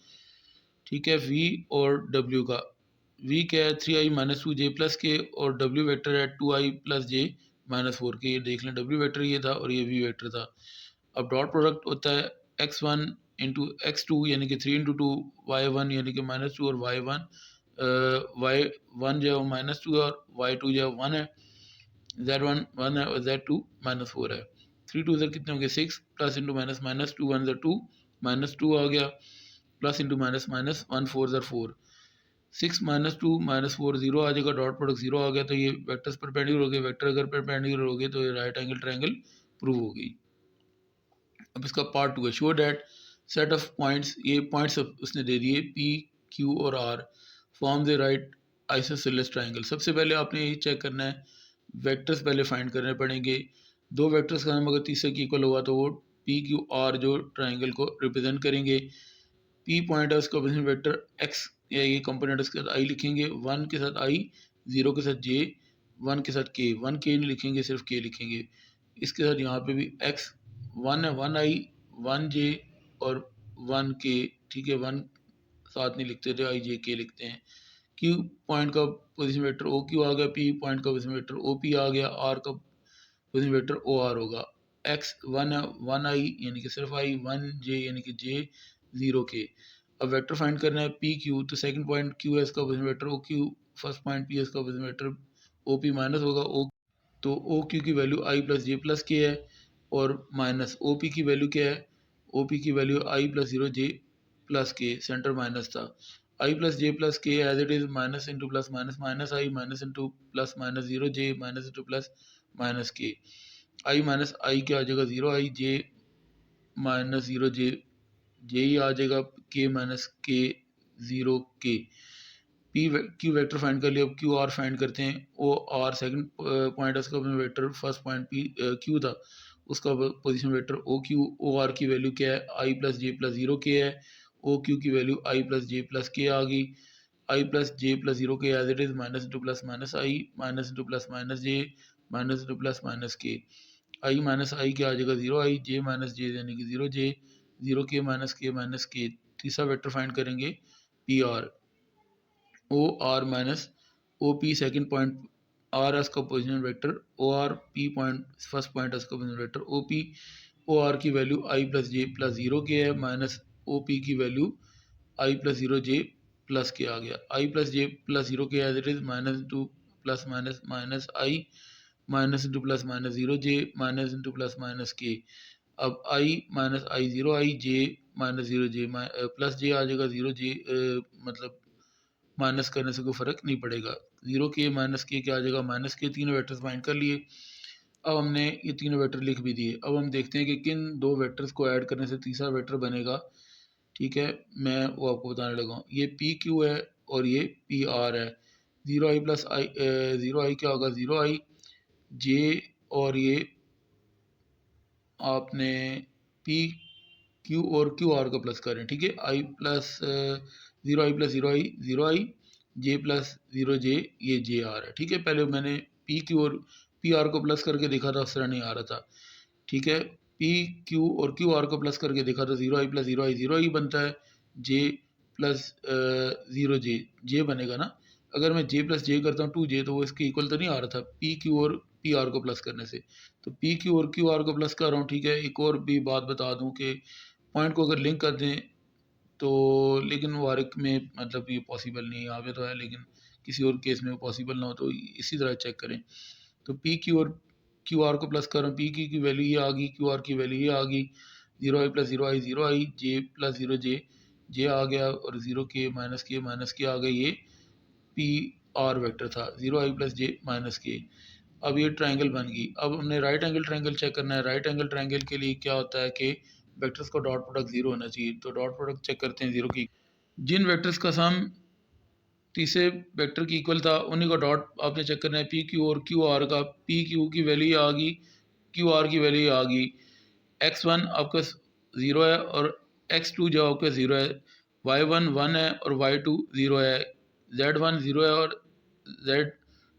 Speaker 1: ठीक है। v और w का, v क्या है 3i माइनस 2j प्लस के, और w वेक्टर है 2i plus j minus 4k। ये देख लें w वेक्टर ये था और ये v वेक्टर था। अब डॉट प्रोडक्ट होता है x1 इंटू x2 यानी कि 3 इंटू 2, y1 यानी कि माइनस 2 और y1 y1 जो है माइनस 2 है और y2 जो है 1 है, z1 1 है और z2 माइनस 4 है। 3 2 ज़र कितने हो गए 6, प्लस इंटू माइनस माइनस 2 1 ज़र 2, माइनस 2 आ गया, प्लस इंटू माइनस माइनस 1 4 ज़र 4, 6 माइनस 2 माइनस 4 जीरो आ जाएगा, डॉट प्रोडक्ट जीरो आ गया। तो ये वेक्टर्स परपेंडिकुलर हो गए, वेक्टर अगर परपेंडिकुलर हो गए तो ये राइट एंगल ट्रायंगल प्रूव हो गई। अब इसका पार्ट 2 है, show that set of points, ये पॉइंट्स उसने दे दिए p q और r form the right isosceles triangle. सबसे पहले आपने ये चेक करना है, वेक्टर्स पहले फाइंड करने पड़ेंगे। दो वेक्टर्स का नाम अगर तीसरे की इक्वल होगा तो वो p q r जो ट्रायंगल को रिप्रेजेंट करेंगे। p पॉइंट है, उसका पोजीशन वेक्टर x या ये कंपोनेंट उसके साथ i लिखेंगे, 1 के साथ i, 0 के साथ j, 1 के साथ k, 1 k नहीं लिखेंगे, सिर्फ k लिखेंगे। इसके साथ यहाँ पे भी x 1 है, 1i 1j और 1k, ठीक है। 1 साथ नहीं लिखते थे, i j k लिखते हैं। q पॉइंट का पोजीशन वेक्टर ओ क्यू आ गया, p पॉइंट का पोजीशन वेक्टर ओ पी आ गया, r का पोजीशन वेक्टर ओ आर होगा। x 1 है, 1i यानी कि सिर्फ i, 1j यानी कि j, 0k। अब वेक्टर फाइंड करना है पी क्यू, तो सेकंड पॉइंट क्यू है, इसका position vector o q, first point p है, इसका position vector O P minus होगा ओ, तो ओ क्यू की value i plus j plus k है, और माइनस ओ पी की वैल्यू क्या है, ओ पी की value i plus 0j plus k, centre minus था। I plus j plus k as it is minus into plus minus I minus into plus minus zero J minus into plus minus के आई minus I क्या आ जाएगा zero आई जे minus zero J J ही आ जाएगा K minus के zero के P Q vector find कर लिया। अब क्यू आर फाइंड करते हैं। ओ आर सेकंड पॉइंट है उसका vector, first point p q था उसका position vector o q. O r की वैल्यू क्या है i plus j plus zero k है। ओ क्यू की value i plus j plus k आ गई। I plus j plus zero k as it is minus into plus minus I minus into plus minus j minus into plus minus के आई minus I क्या आ जाएगा zero आई जे minus j यानी कि zero j zero k minus k. तीसरा vector find करेंगे p r o r minus o p second point r है उसका position vector o r p point first point है उसका पोजिशन वेक्टर ओ p o r की value i plus j plus zero k है minus o P की value i plus zero j plus k आ गया। I plus j plus zero k as it is minus into plus minus minus I minus into plus minus zero j minus into plus minus k. अब i minus i zero I J minus zero j plus j आ जाएगा zero जे मतलब minus करने से कोई फ़र्क नहीं पड़ेगा। ज़ीरो के माइनस के क्या आ जाएगा माइनस के। तीनों वेक्टर्स फाइंड कर लिए। अब हमने ये तीनों वेक्टर लिख भी दिए। अब हम देखते हैं कि किन दो वेक्टर्स को ऐड करने से तीसरा वेक्टर बनेगा। ठीक है, मैं वो आपको बताने लगा हूँ। ये पी क्यू है और ये पी आर है। Zero I plus I zero आई क्या होगा ज़ीरो आई जे और ये आपने पी क्यू और क्यू आर को प्लस करें। ठीक है, i plus zero I plus zero I J plus zero जे ये जे आर है। ठीक है, पहले मैंने पी क्यू और पी आर को प्लस करके देखा था, उस तरह नहीं आ रहा था। ठीक है, पी क्यू और क्यू आर को प्लस करके देखा तो zero I plus zero I बनता है। जे प्लस ज़ीरो जे जे बनेगा ना। अगर मैं जे प्लस जे करता हूँ टू जे तो वो इसके इक्वल तो नहीं आ रहा था पी क्यू और पी आर को प्लस करने से। तो पी क्यू और क्यू आर को प्लस कर रहा हूँ। ठीक है, एक और भी बात बता दूँ कि पॉइंट को अगर लिंक कर दें तो, लेकिन वारिक में मतलब ये पॉसिबल नहीं है। यहाँ पे तो है लेकिन किसी और केस में वो पॉसिबल ना हो तो इसी तरह चेक करें। तो पी क्यू और क्यू आर को प्लस करो। पी क्यू की वैल्यू ये आ गई, क्यू आर की वैल्यू ये आ गई। Zero I plus zero I J plus zero जे आ गया और ज़ीरो के माइनस के आ गए। ये पी आर वेक्टर था zero I plus J minus k. अब ये ट्रायंगल बन गई। अब हमने राइट एंगल ट्रायंगल चेक करना है। राइट एंगल ट्रायंगल के लिए क्या होता है कि वेक्टर्स का डॉट प्रोडक्ट ज़ीरो होना चाहिए। तो डॉट प्रोडक्ट चेक करते हैं ज़ीरो की। जिन वेक्टर्स का सम तीसरे वेक्टर की इक्वल था उन्हीं का डॉट आपने चेक करना है। पी क्यू और क्यू आर का पी क्यू की वैल्यू आ गई, क्यू आर की वैल्यू आ गई। एक्स वन आपका ज़ीरो है और एक्स टू जो आपका ज़ीरो है। वाई वन वन है और वाई टू ज़ीरो है। जेड वन ज़ीरो है और जेड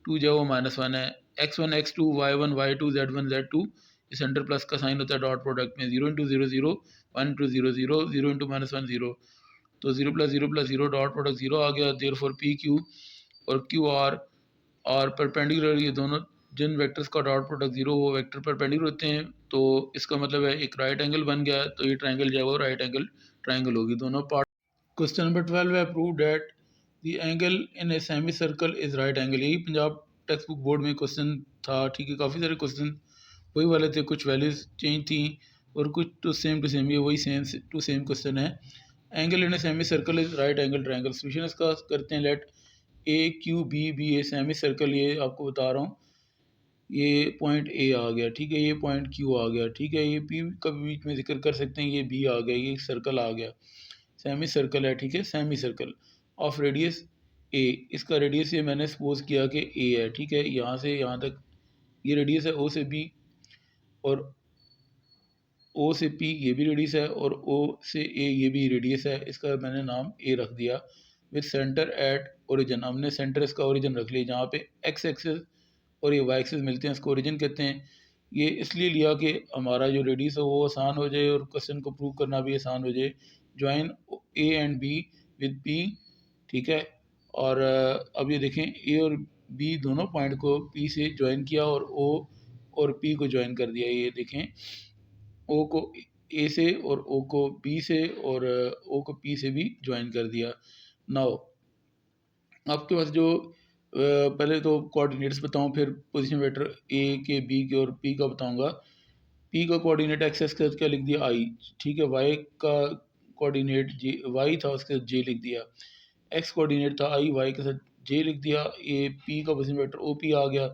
Speaker 1: टू जो है वो माइनस वन है। X two Y two Z two. इस सेंटर प्लस का साइन होता है डॉट प्रोडक्ट में। Zero into zero zero, one into zero zero, zero into minus one zero. तो zero plus zero dot product zero आ गया। Therefore P Q और Q R perpendicular, ये दोनों जिन वेक्टर्स का डॉट प्रोडक्ट ज़ीरो वो vector perpendicular होते हैं। तो इसका मतलब है एक राइट एंगल बन गया। तो ये ट्रायंगल जो है वो राइट एंगल ट्रायंगल होगी दोनों पार्ट। क्वेश्चन नंबर 12 है prove that the angle in a semicircle is right angle. यही पंजाब टेक्स्ट बुक बोर्ड में क्वेश्चन था। ठीक है, काफ़ी सारे क्वेश्चन वही वाले थे, कुछ वैल्यूज चेंज थी और कुछ टू सेम ये वही सेम टू सेम क्वेश्चन है। Angle in a semicircle is right angle triangle. Solution इसका करते हैं। Let a q b a semicircle, ये आपको बता रहा हूँ। ये पॉइंट ए आ गया। ठीक है, ये पॉइंट क्यू आ गया। ठीक है, ये पी का बीच में जिक्र कर सकते हैं। ये बी आ गया, ये सर्कल आ गया, सेमी सर्कल है। ठीक है, सेमी सर्कल ऑफ रेडियस ए। इसका रेडियस ये मैंने सपोज किया कि ए है। ठीक है, यहाँ से यहाँ तक ये रेडियस है ओ से बी, और ओ से पी ये भी रेडियस है, और ओ से ए ये भी रेडियस है। इसका मैंने नाम ए रख दिया। विथ सेंटर एट ओरिजिन, हमने सेंटर इसका ओरिजिन रख लिया जहाँ पे एक्स एक्सिस और ये वाई एक्सिस मिलते हैं, इसको ओरिजिन कहते हैं। ये इसलिए लिया कि हमारा जो रेडियस है वो आसान हो जाए और क्वेश्चन को प्रूव करना भी आसान हो जाए। Join A and be with P. ठीक है, और अब ये देखें ए और बी दोनों पॉइंट को पी से ज्वाइन किया और ओ और पी को ज्वाइन कर दिया। ये देखें, ओ को ए से और ओ को बी से और ओ को पी से भी ज्वाइन कर दिया। नाउ आपके पास जो पहले तो कोऑर्डिनेट्स बताऊं, फिर पोजीशन वेक्टर ए के बी के और पी का बताऊंगा। पी का कोऑर्डिनेट एक्स का क्या लिख दिया आई। ठीक है, वाई का कोऑर्डिनेट जे वाई था, उसके जे लिख दिया। एक्स कोऑर्डिनेट था आई, वाई के साथ जे लिख दिया, ए पी का पोजीशन वेक्टर ओ पी आ गया।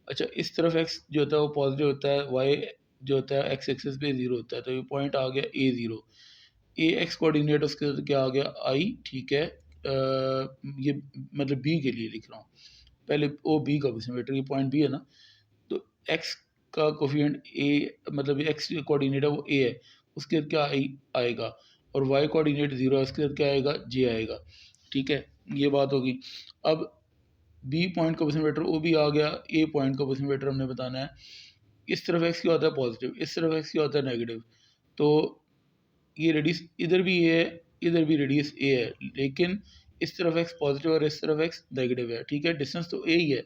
Speaker 1: अच्छा, इस तरफ एक्स जो होता है वो पॉजिटिव होता है, वाई जो होता है एक्स एक्सिस पे 0 होता है, तो ये पॉइंट आ गया A0। ए एक्स कोऑर्डिनेट उसके साथ क्या आ गया आई, ठीक है। ये मतलब बी के लिए लिख रहा हूँ, पहले ओ बी का पोजीशन वेक्टर, ये पॉइंट बी है ना, तो एक्स का कोफिशिएंट ए, मतलब एक्स कोऑर्डिनेट है वो ए है, उसके साथ क्या आएगा, और वाई कोऑर्डिनेट 0 है, उसके साथ क्या आएगा, जे आएगा, ठीक है। ये बात होगी। अब बी पॉइंट का पोजीशन वेक्टर ओ भी आ गया, ए पॉइंट का पोजीशन वेक्टर हमने बताना है। इस तरफ एक्स क्या होता है पॉजिटिव, इस तरफ एक्स क्या होता है नेगेटिव, तो ये रेडियस इधर भी ए है, इधर भी रेडियस ए है, लेकिन इस तरफ एक्स पॉजिटिव और इस तरफ एक्स नेगेटिव है, ठीक है। डिस्टेंस तो ए ही है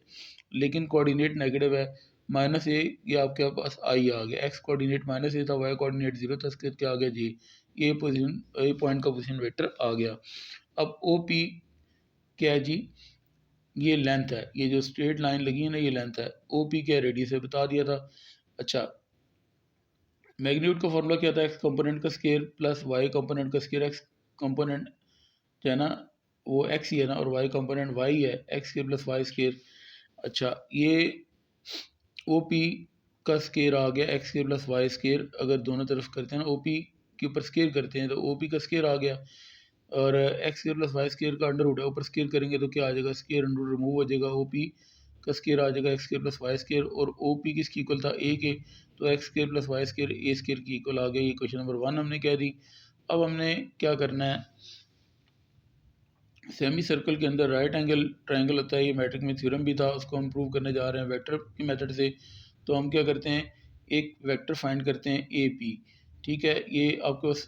Speaker 1: लेकिन कोऑर्डिनेट नेगेटिव है, माइनस ए, ये आपके पास आई आ गया, एक्स कोऑर्डिनेट माइनस ए था, वाई कोऑर्डिनेट 0 था, इसके क्या आ गया जी, ए पोजीशन, ए पॉइंट का पोजीशन वेक्टर आ गया। अब ओ पी क्या है जी, ये लेंथ है, ये जो स्ट्रेट लाइन लगी है ना ये लेंथ है, ओ पी क्या रेडियस है बता दिया था। अच्छा, मैग्नीट्यूड का फॉर्मूला क्या था, एक्स कंपोनेंट का स्केयर प्लस वाई कंपोनेंट का स्केयर, एक्स कंपोनेंट जो है ना वो एक्स ही है ना, और वाई कंपोनेंट वाई है, x square plus Y square. अच्छा, ये ओ पी का स्केयर आ गया, x square plus Y square, अगर दोनों तरफ करते हैं ना ओ पी के ऊपर स्केयर करते हैं तो ओ पी का स्केयर आ गया, और x square plus Y square का अंडर रूट है, ऊपर स्केयर करेंगे तो क्या आ जाएगा, स्केयर अंडर रूट रिमूव हो जाएगा, ओ पी का स्केयर आ जाएगा X square plus Y square, और ओ पी किसकी इक्वल था ए के, तो x square plus Y square A square की इक्वल आ गया। ये क्वेश्चन नंबर 1 हमने कह दी। अब हमने क्या करना है, सेमी सर्कल के अंदर राइट एंगल ट्रायंगल होता है, ये मैट्रिक में थ्योरम भी था, उसको हम प्रूव करने जा रहे हैं वेक्टर की मेथड से। तो हम क्या करते हैं, एक वेक्टर फाइंड करते हैं ए पी, ठीक है। ये आपके पास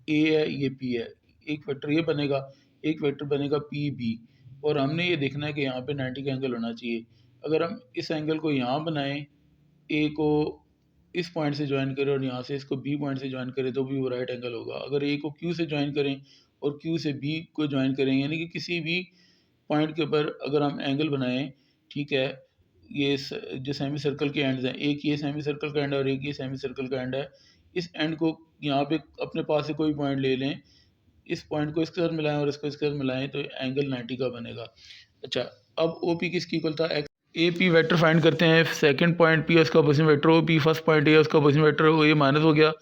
Speaker 1: ए है, ये पी है, एक वेक्टर ये बनेगा, एक वेक्टर बनेगा पी बी, और हमने ये देखना है कि यहाँ पे 90 का एंगल होना चाहिए। अगर हम इस एंगल को यहाँ बनाएं, ए को इस पॉइंट से ज्वाइन करें और यहाँ से इसको बी पॉइंट से ज्वाइन करें तो भी वो राइट एंगल होगा। अगर ए को क्यू से ज्वाइन करें और क्यू से बी को ज्वाइन करें, यानी कि किसी भी पॉइंट के ऊपर अगर हम एंगल बनाएं, ठीक है, ये जो सेमी सर्कल के एंड्स हैं, एक ये सेमी सर्कल का एंड है और एक ये सेमी सर्कल का एंड है, इस एंड को यहाँ पे अपने पास से कोई पॉइंट ले लें, इस पॉइंट को इसके साथ मिलाएं और इसको इसके साथ मिलाएं तो एंगल 90 का बनेगा। अच्छा, अब ओ पी किसकी इक्वल था, x, a p vector find करते हैं, सेकंड पॉइंट पी उसका position vector O p, first point a उसका position vector o a minus हो गया,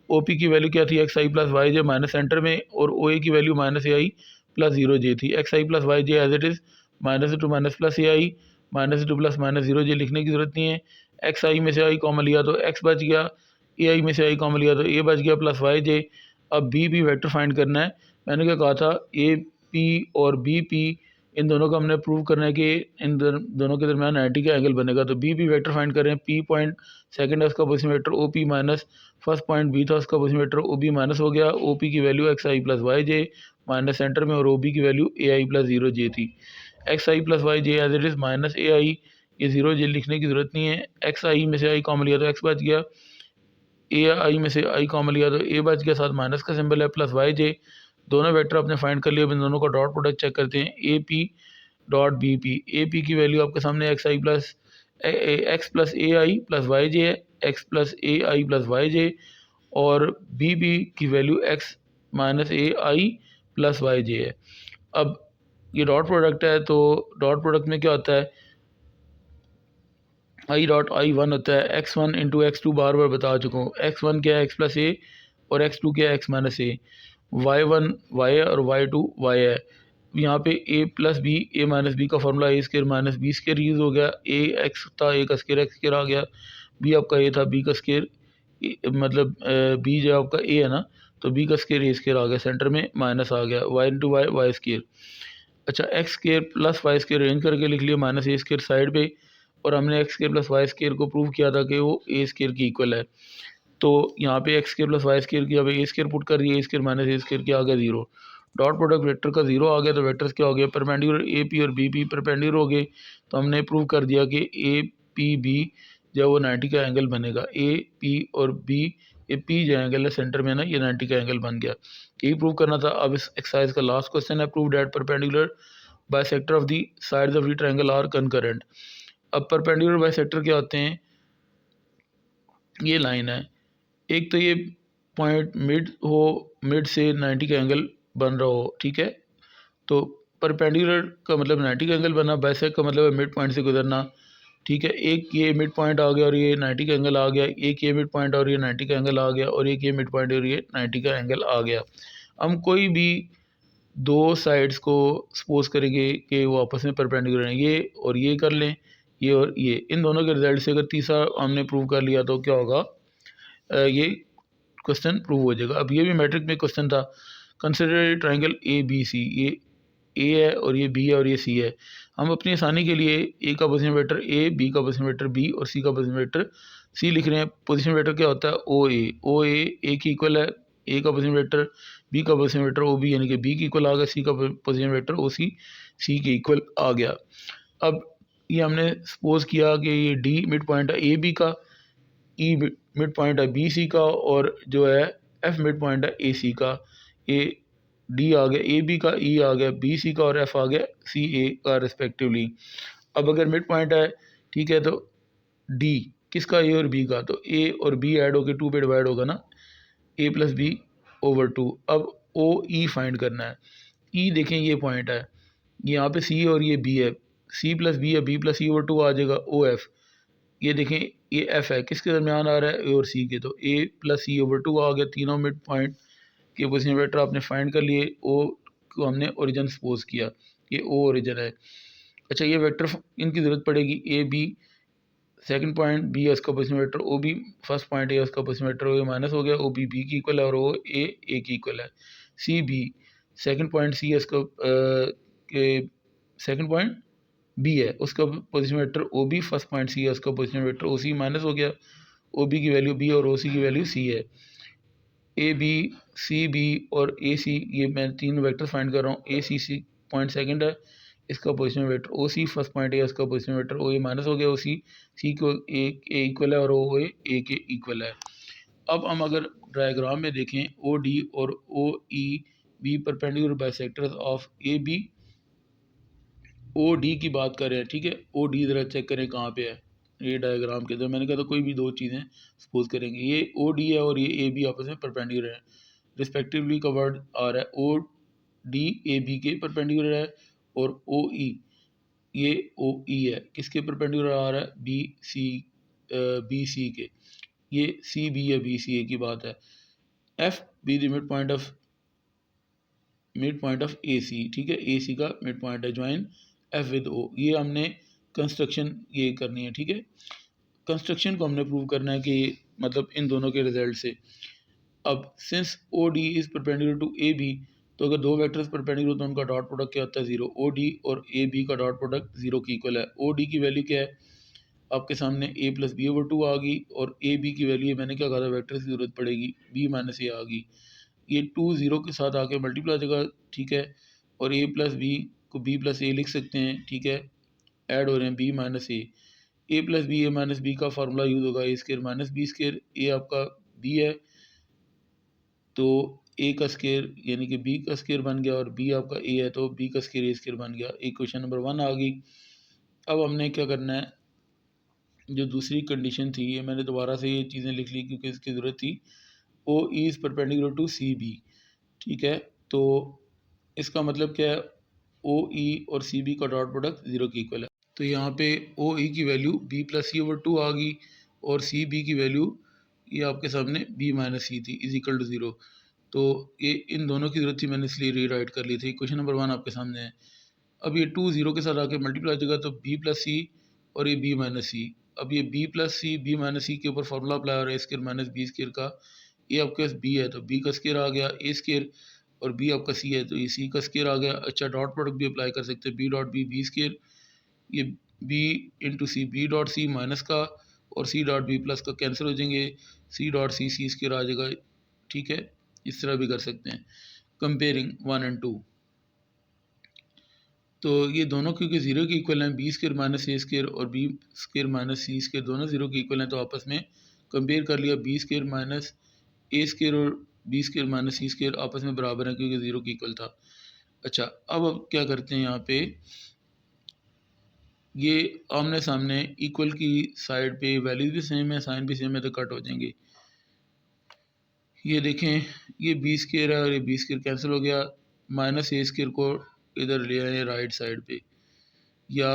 Speaker 1: ओ पी की वैल्यू क्या थी, एक्स आई प्लस वाई जे माइनस सेंटर में, और ओ ए की वैल्यू माइनस ए आई प्लस 0 जे थी। X I plus Y J as it is minus two minus plus a i, minus two plus minus 0 j लिखने की जरूरत नहीं है। एक्स आई में से आई कॉमन लिया तो एक्स बच गया, ए आई में से आई कॉमन लिया तो ए बच गया प्लस वाई जे। अब बी पी वेक्टर फाइंड करना है, मैंने क्या कहा था, ए पी और बी पी इन दोनों का हमने प्रूव करना है कि इन दोनों के दरमियान 90 का एंगल बनेगा। तो बी पी वेक्टर फाइंड करें, पी पॉइंट सेकंड है उसका position vector O P minus first point B था उसका position vector O B minus हो गया, ओ पी की वैल्यू एक्स आई प्लस वाई जे माइनस सेंटर में, और ओ बी की वैल्यू ए आई प्लस 0 जे थी। X I plus Y J as it is minus A I, ये 0 जे लिखने की जरूरत नहीं है। एक्स आई में से आई कॉमन लिया तो एक्स बच गया, ए आई में से आई कॉमन लिया तो ए बच गया, साथ माइनस का सिंबल है, प्लस वाई जे। दोनों वेक्टर अपने फाइंड कर लिए, अब इन दोनों का डॉट प्रोडक्ट चेक करते हैं, a p dot b p. A p की वैल्यू आपके सामने x I plus x plus a I plus Y j है, x plus a I plus Y j, और बी बी की वैल्यू एक्स माइनस ए आई plus Y j है। अब ये dot product है, तो डॉट प्रोडक्ट में क्या होता है, आई डॉट आई वन होता है, x one into X two, बार बार बता चुका हूँ। एक्स वन क्या है, एक्स प्लस ए, और एक्स टू क्या है, X minus A. Y one Y है और वाई टू वाई है। यहाँ पे A plus B, A minus B का formula A square minus B square use हो गया, ए एक्स था, ए का स्केयर एक्स स्केयर आ गया, बी आपका ए था, बी का स्केयर मतलब बी जो आपका ए है ना, तो बी का स्केयर ए स्केयर आ गया, सेंटर में माइनस आ गया, Y into Y Y square. अच्छा, X square plus Y square range करके लिख लिया, माइनस ए स्केयर साइड पे, और हमने x square plus Y square को प्रूव किया था कि वो ए स्केयर की इक्वल है। तो यहाँ पे x square plus Y square की अब ए स्केयर पुट कर दिया, a square minus a square क्या आ गया 0। डॉट प्रोडक्ट वेक्टर का 0 आ गया, तो वेक्टर्स क्या हो गया, परपेंडिकुलर ए पी और बी पी परपेंडिकुलर हो गए। तो हमने प्रूव कर दिया कि ए पी बी जो वो 90 का एंगल बनेगा, ए पी और बी, ये पी जो एंगल है सेंटर में ना, ये 90 का एंगल बन गया। यही प्रूव करना था। अब इस एक्सरसाइज का लास्ट क्वेश्चन है, prove that perpendicular bisector of the sides of the triangle are concurrent. अब परपेंडिकुलर बाइसेक्टर क्या होते हैं, ये लाइन है, एक तो ये पॉइंट मिड हो, मिड से 90 का एंगल बन रहा हो, ठीक है। तो परपेंडिकुलर का मतलब 90 का एंगल बनना, बाइसेक्ट का मतलब है मिड पॉइंट से गुजरना, ठीक है। एक ये मिड पॉइंट आ गया और ये 90 का एंगल आ गया, एक ये मिड पॉइंट और ये 90 का एंगल आ गया, और एक ये मिड पॉइंट और ये 90 का एंगल आ गया। हम कोई भी दो साइड्स को सपोज करेंगे कि वो आपस में परपेंडिकुलर हैं, ये और ये कर लें, ये और ये, इन दोनों के रिजल्ट से अगर तीसरा हमने प्रूव कर लिया तो क्या होगा, ये क्वेश्चन प्रूव हो जाएगा। अब ये भी मैट्रिक में क्वेश्चन था, consider triangle a b c, ये ए है और ये बी है और ये सी है। हम अपनी आसानी के लिए ए का पोजीशन वेक्टर ए, बी का पोजीशन वेक्टर बी और सी का पोजीशन वेक्टर सी लिख रहे हैं। पोजीशन वेक्टर क्या होता है, ओ ए की इक्वल है, ए का पोजीशन वेक्टर, बी का पोजीशन वेक्टर ओ बी यानी कि बी की इक्वल आ गया, सी का पोजीशन वेक्टर ओ सी के इक्वल आ गया। अब ये हमने सपोज किया कि ये डी मिड पॉइंट है ए बी का, ई मिड पॉइंट है बी सी का, और जो है एफ मिड पॉइंट है ए सी का। ए डी आ गया ए बी का, ई आ गया बी सी का, और एफ आ गया सी ए का रिस्पेक्टिवली। अब अगर मिड पॉइंट है, ठीक है, तो डी किसका, ए और बी का, तो ए और बी ऐड होकर 2 पे डिवाइड होगा ना, ए प्लस बी ओवर 2। अब ओ ई फाइंड करना है। ई देखें ये पॉइंट है, यहाँ पे सी और ये बी है, सी प्लस बी है, बी प्लस सी ओवर 2 आ जाएगा ओ एफ। ये देखें ये एफ है, किसके दरमियान आ रहा है, ए और सी के, तो ए प्लस सी ओवर 2 आ गया। तीनों मिड पॉइंट के पोजीशन वेक्टर आपने फाइंड कर लिए, ओ को हमने ओरिजिन सपोज किया, ये ओ ओरिजिन है। अच्छा ये वेक्टर इनकी ज़रूरत पड़ेगी, a b second point, b है उसका पोजीशन वेक्टर, ओ बी फर्स्ट पॉइंट है उसका पोजीशन वेक्टर, ओ माइनस हो गया, ओ बी बी की इक्वल है और ओ ए की इक्वल है। C b second point c है उसका सेकंड पॉइंट बी है उसका पोजीशन वेक्टर ओ बी, फर्स्ट पॉइंट सी है उसका position vector o c minus हो गया, ओ बी की वैल्यू बी और ओ सी की वैल्यू सी है। ए बी सी बी और ए सी, ये मैं तीन वेक्टर फाइंड कर रहा हूँ। ए सी पॉइंट सेकंड है, इसका पोजीशन वेक्टर ओ सी, फर्स्ट पॉइंट है इसका position vector o a minus हो गया, ओ सी को ए इक्वल है और ओ ए के इक्वल है। अब हम अगर डायग्राम में देखें, ओ डी और O E be perpendicular bisectors of A B, O D की बात कर रहे हैं, ठीक है। ओ डी ज़रा चेक करें कहाँ पे है, ये डायग्राम के अंदर मैंने कहा था कोई भी दो चीज़ें सपोज करेंगे, ये ओ डी है और ये ए बी आपस में परपेंडिकुलर है, रिस्पेक्टिवली का वर्ड आ रहा है, ओ डी ए बी के परपेंडिकुलर है, और ओ ई ये ओ ई है, किसके परपेंडिकुलर आ रहा है, बी सी के, ये सी बी या बी सी ए की बात है। F be the midpoint of A C, ठीक है, ए सी का मिड पॉइंट है, ज्वाइन एफ विद ओ। ये हमने कंस्ट्रक्शन ये करनी है, ठीक है। कंस्ट्रक्शन को हमने प्रूव करना है कि मतलब इन दोनों के रिजल्ट से। अब since o d is perpendicular to a b, तो अगर दो वेक्टर्स परपेंडिकुलर तो उनका डॉट प्रोडक्ट क्या होता है, जीरो। ओ डी और ए बी का डॉट प्रोडक्ट जीरो की इक्वल है। ओ डी की वैल्यू क्या है आपके सामने, ए प्लस बी ओवर 2 आ गई, और ए बी की वैल्यू मैंने क्या कहा था, वेक्टर की जरूरत पड़ेगी, बी माइनस ए आ गई, ये 2 0 के साथ आके मल्टीप्लाई हो जाएगा, ठीक है। और ए प्लस बी को बी प्लस ए लिख सकते हैं, ठीक है, ऐड हो रहे हैं B minus A plus B, A minus B का फार्मूला यूज़ होगा, ए स्केयर माइनस बी स्केयर, ए आपका बी है तो ए का स्केयर यानी कि बी का स्केयर बन गया, और बी आपका ए है तो बी का स्केयर ए स्केयर बन गया। इक्वेशन नंबर 1 आ गई। अब हमने क्या करना है, जो दूसरी कंडीशन थी ये मैंने दोबारा से ये चीज़ें लिख ली क्योंकि इसकी ज़रूरत थी, o is perpendicular to c b, ठीक है। तो इसका मतलब क्या है, ओ ई और सी बी का डॉट प्रोडक्ट जीरो की इक्वल है। तो यहाँ पे ओ ई की वैल्यू बी प्लस सी ओवर 2 आ गई, और सी बी की वैल्यू ये आपके सामने बी माइनस सी थी, इज इक्वल टू ज़ीरो। तो ये इन दोनों की जरूरत थी, मैंने इसलिए रीराइट कर ली थी। क्वेश्चन नंबर 1 आपके सामने है। अब ये 2 0 के साथ आके मल्टीप्लाई हो जाएगा, तो बी प्लस सी और ये बी माइनस सी। अब ये B plus C B minus C के ऊपर फार्मूला अप्लाई हो रहा है, स्केयर माइनस बी स्केयर का। ये आपके पास बी है तो बी का स्केयर आ गया, ए स्केयर, और बी आपका सी है तो ये सी का स्केयर आ गया। अच्छा डॉट प्रोडक्ट भी अप्लाई कर सकते हैं, बी डॉट बी स्केयर, ये b into c b dot c minus का, और सी डॉट बी प्लस का कैंसिल हो जाएंगे, सी डॉट सी स्केयर आ जाएगा, ठीक है। इस तरह भी कर सकते हैं कंपेयरिंग 1 और 2। तो ये दोनों क्योंकि ज़ीरो के इक्वल हैं, B square minus a square और बी स्केयर माइनस सी स्केयर दोनों ज़ीरो के इक्वल हैं, तो आपस में कंपेयर कर लिया, B square minus a square और बी स्केयर माइनस सी स्केयर आपस में बराबर हैं क्योंकि ज़ीरो के इक्वल था। अच्छा अब क्या करते हैं, यहाँ पे ये आमने सामने इक्वल की साइड पे वैल्यूज भी सेम है, साइन भी सेम है, तो कट हो जाएंगे। ये देखें ये बी स्केयर है और ये बी स्केयर कैंसिल हो गया, माइनस ए स्क्वायर को इधर ले आए राइट साइड पे, या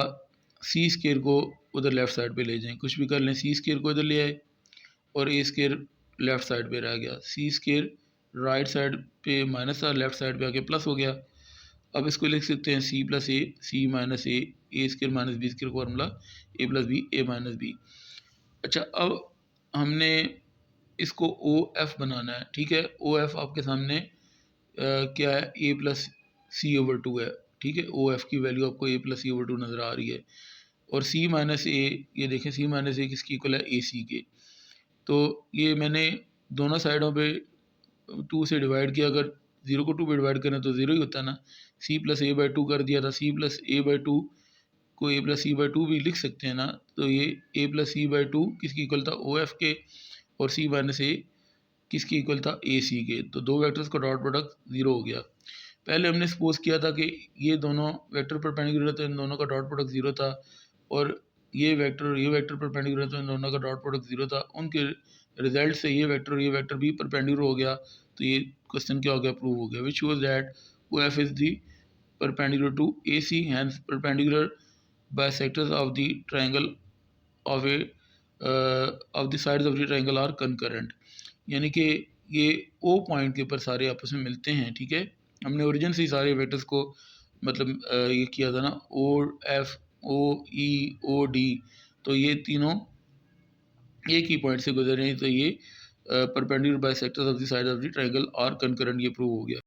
Speaker 1: सी स्क्वायर को उधर लेफ़्ट साइड पे ले जाएं, कुछ भी कर लें। सी स्क्वायर को इधर ले आए और ए स्क्वायर लेफ़्ट साइड पे रह गया। सी स्क्वायर राइट साइड पे माइनस था, लेफ़्ट साइड पे आके प्लस हो गया। अब इसको लिख सकते हैं C plus A, C minus A square minus B square formula A plus B, A minus B. अच्छा, अब हमने इसको ओ एफ बनाना है, ठीक है। ओ एफ आपके सामने क्या है, A plus C over to है, ठीक है। ओ एफ की वैल्यू आपको ए प्लस सी ओवर टू नज़र आ रही है। और सी माइनस ए, ये देखें सी माइनस ए किसकी इक्वल है, ए सी के। तो ये मैंने दोनों साइडों पे 2 से डिवाइड किया, अगर 0 को 2 पे डिवाइड करें तो 0 ही होता है ना। सी प्लस ए बाई 2 कर दिया था, सी प्लस ए बाई 2 को ए प्लस सी बाई 2 भी लिख सकते हैं ना। तो ये ए प्लस सी बाई 2 किसकी इक्वल था, ओ एफ के, और सी माइनस ए किसकी इक्वल था, ए सी के। तो दो वेक्टर्स का डॉट प्रोडक्ट 0 हो गया। पहले हमने सपोज किया था कि ये दोनों वेक्टर परपेंडिकुलर तो इन दोनों का डॉट प्रोडक्ट 0 था, और ये वेक्टर परपेंडिकुलर तो इन दोनों का डॉट प्रोडक्ट 0 था। उनके रिजल्ट से ये वेक्टर भी परपेंडिकुलर हो गया। तो ये क्वेश्चन क्या हो गया, प्रूव हो गया। Which shows that o f is the perpendicular to a c, hence perpendicular bisectors of the triangle of a of the sides of the triangle are concurrent. यानी कि ये ओ पॉइंट के ऊपर सारे आपस में मिलते हैं, ठीक है। हमने ओरिजिन से ही सारे वेक्टर्स को मतलब ये किया था ना, ओ एफ ओ ई ओ डी, तो ये तीनों एक ही पॉइंट से गुजर रहे हैं। तो ये perpendicular bisectors of the side of the triangle are concurrent, ये प्रूव हो गया।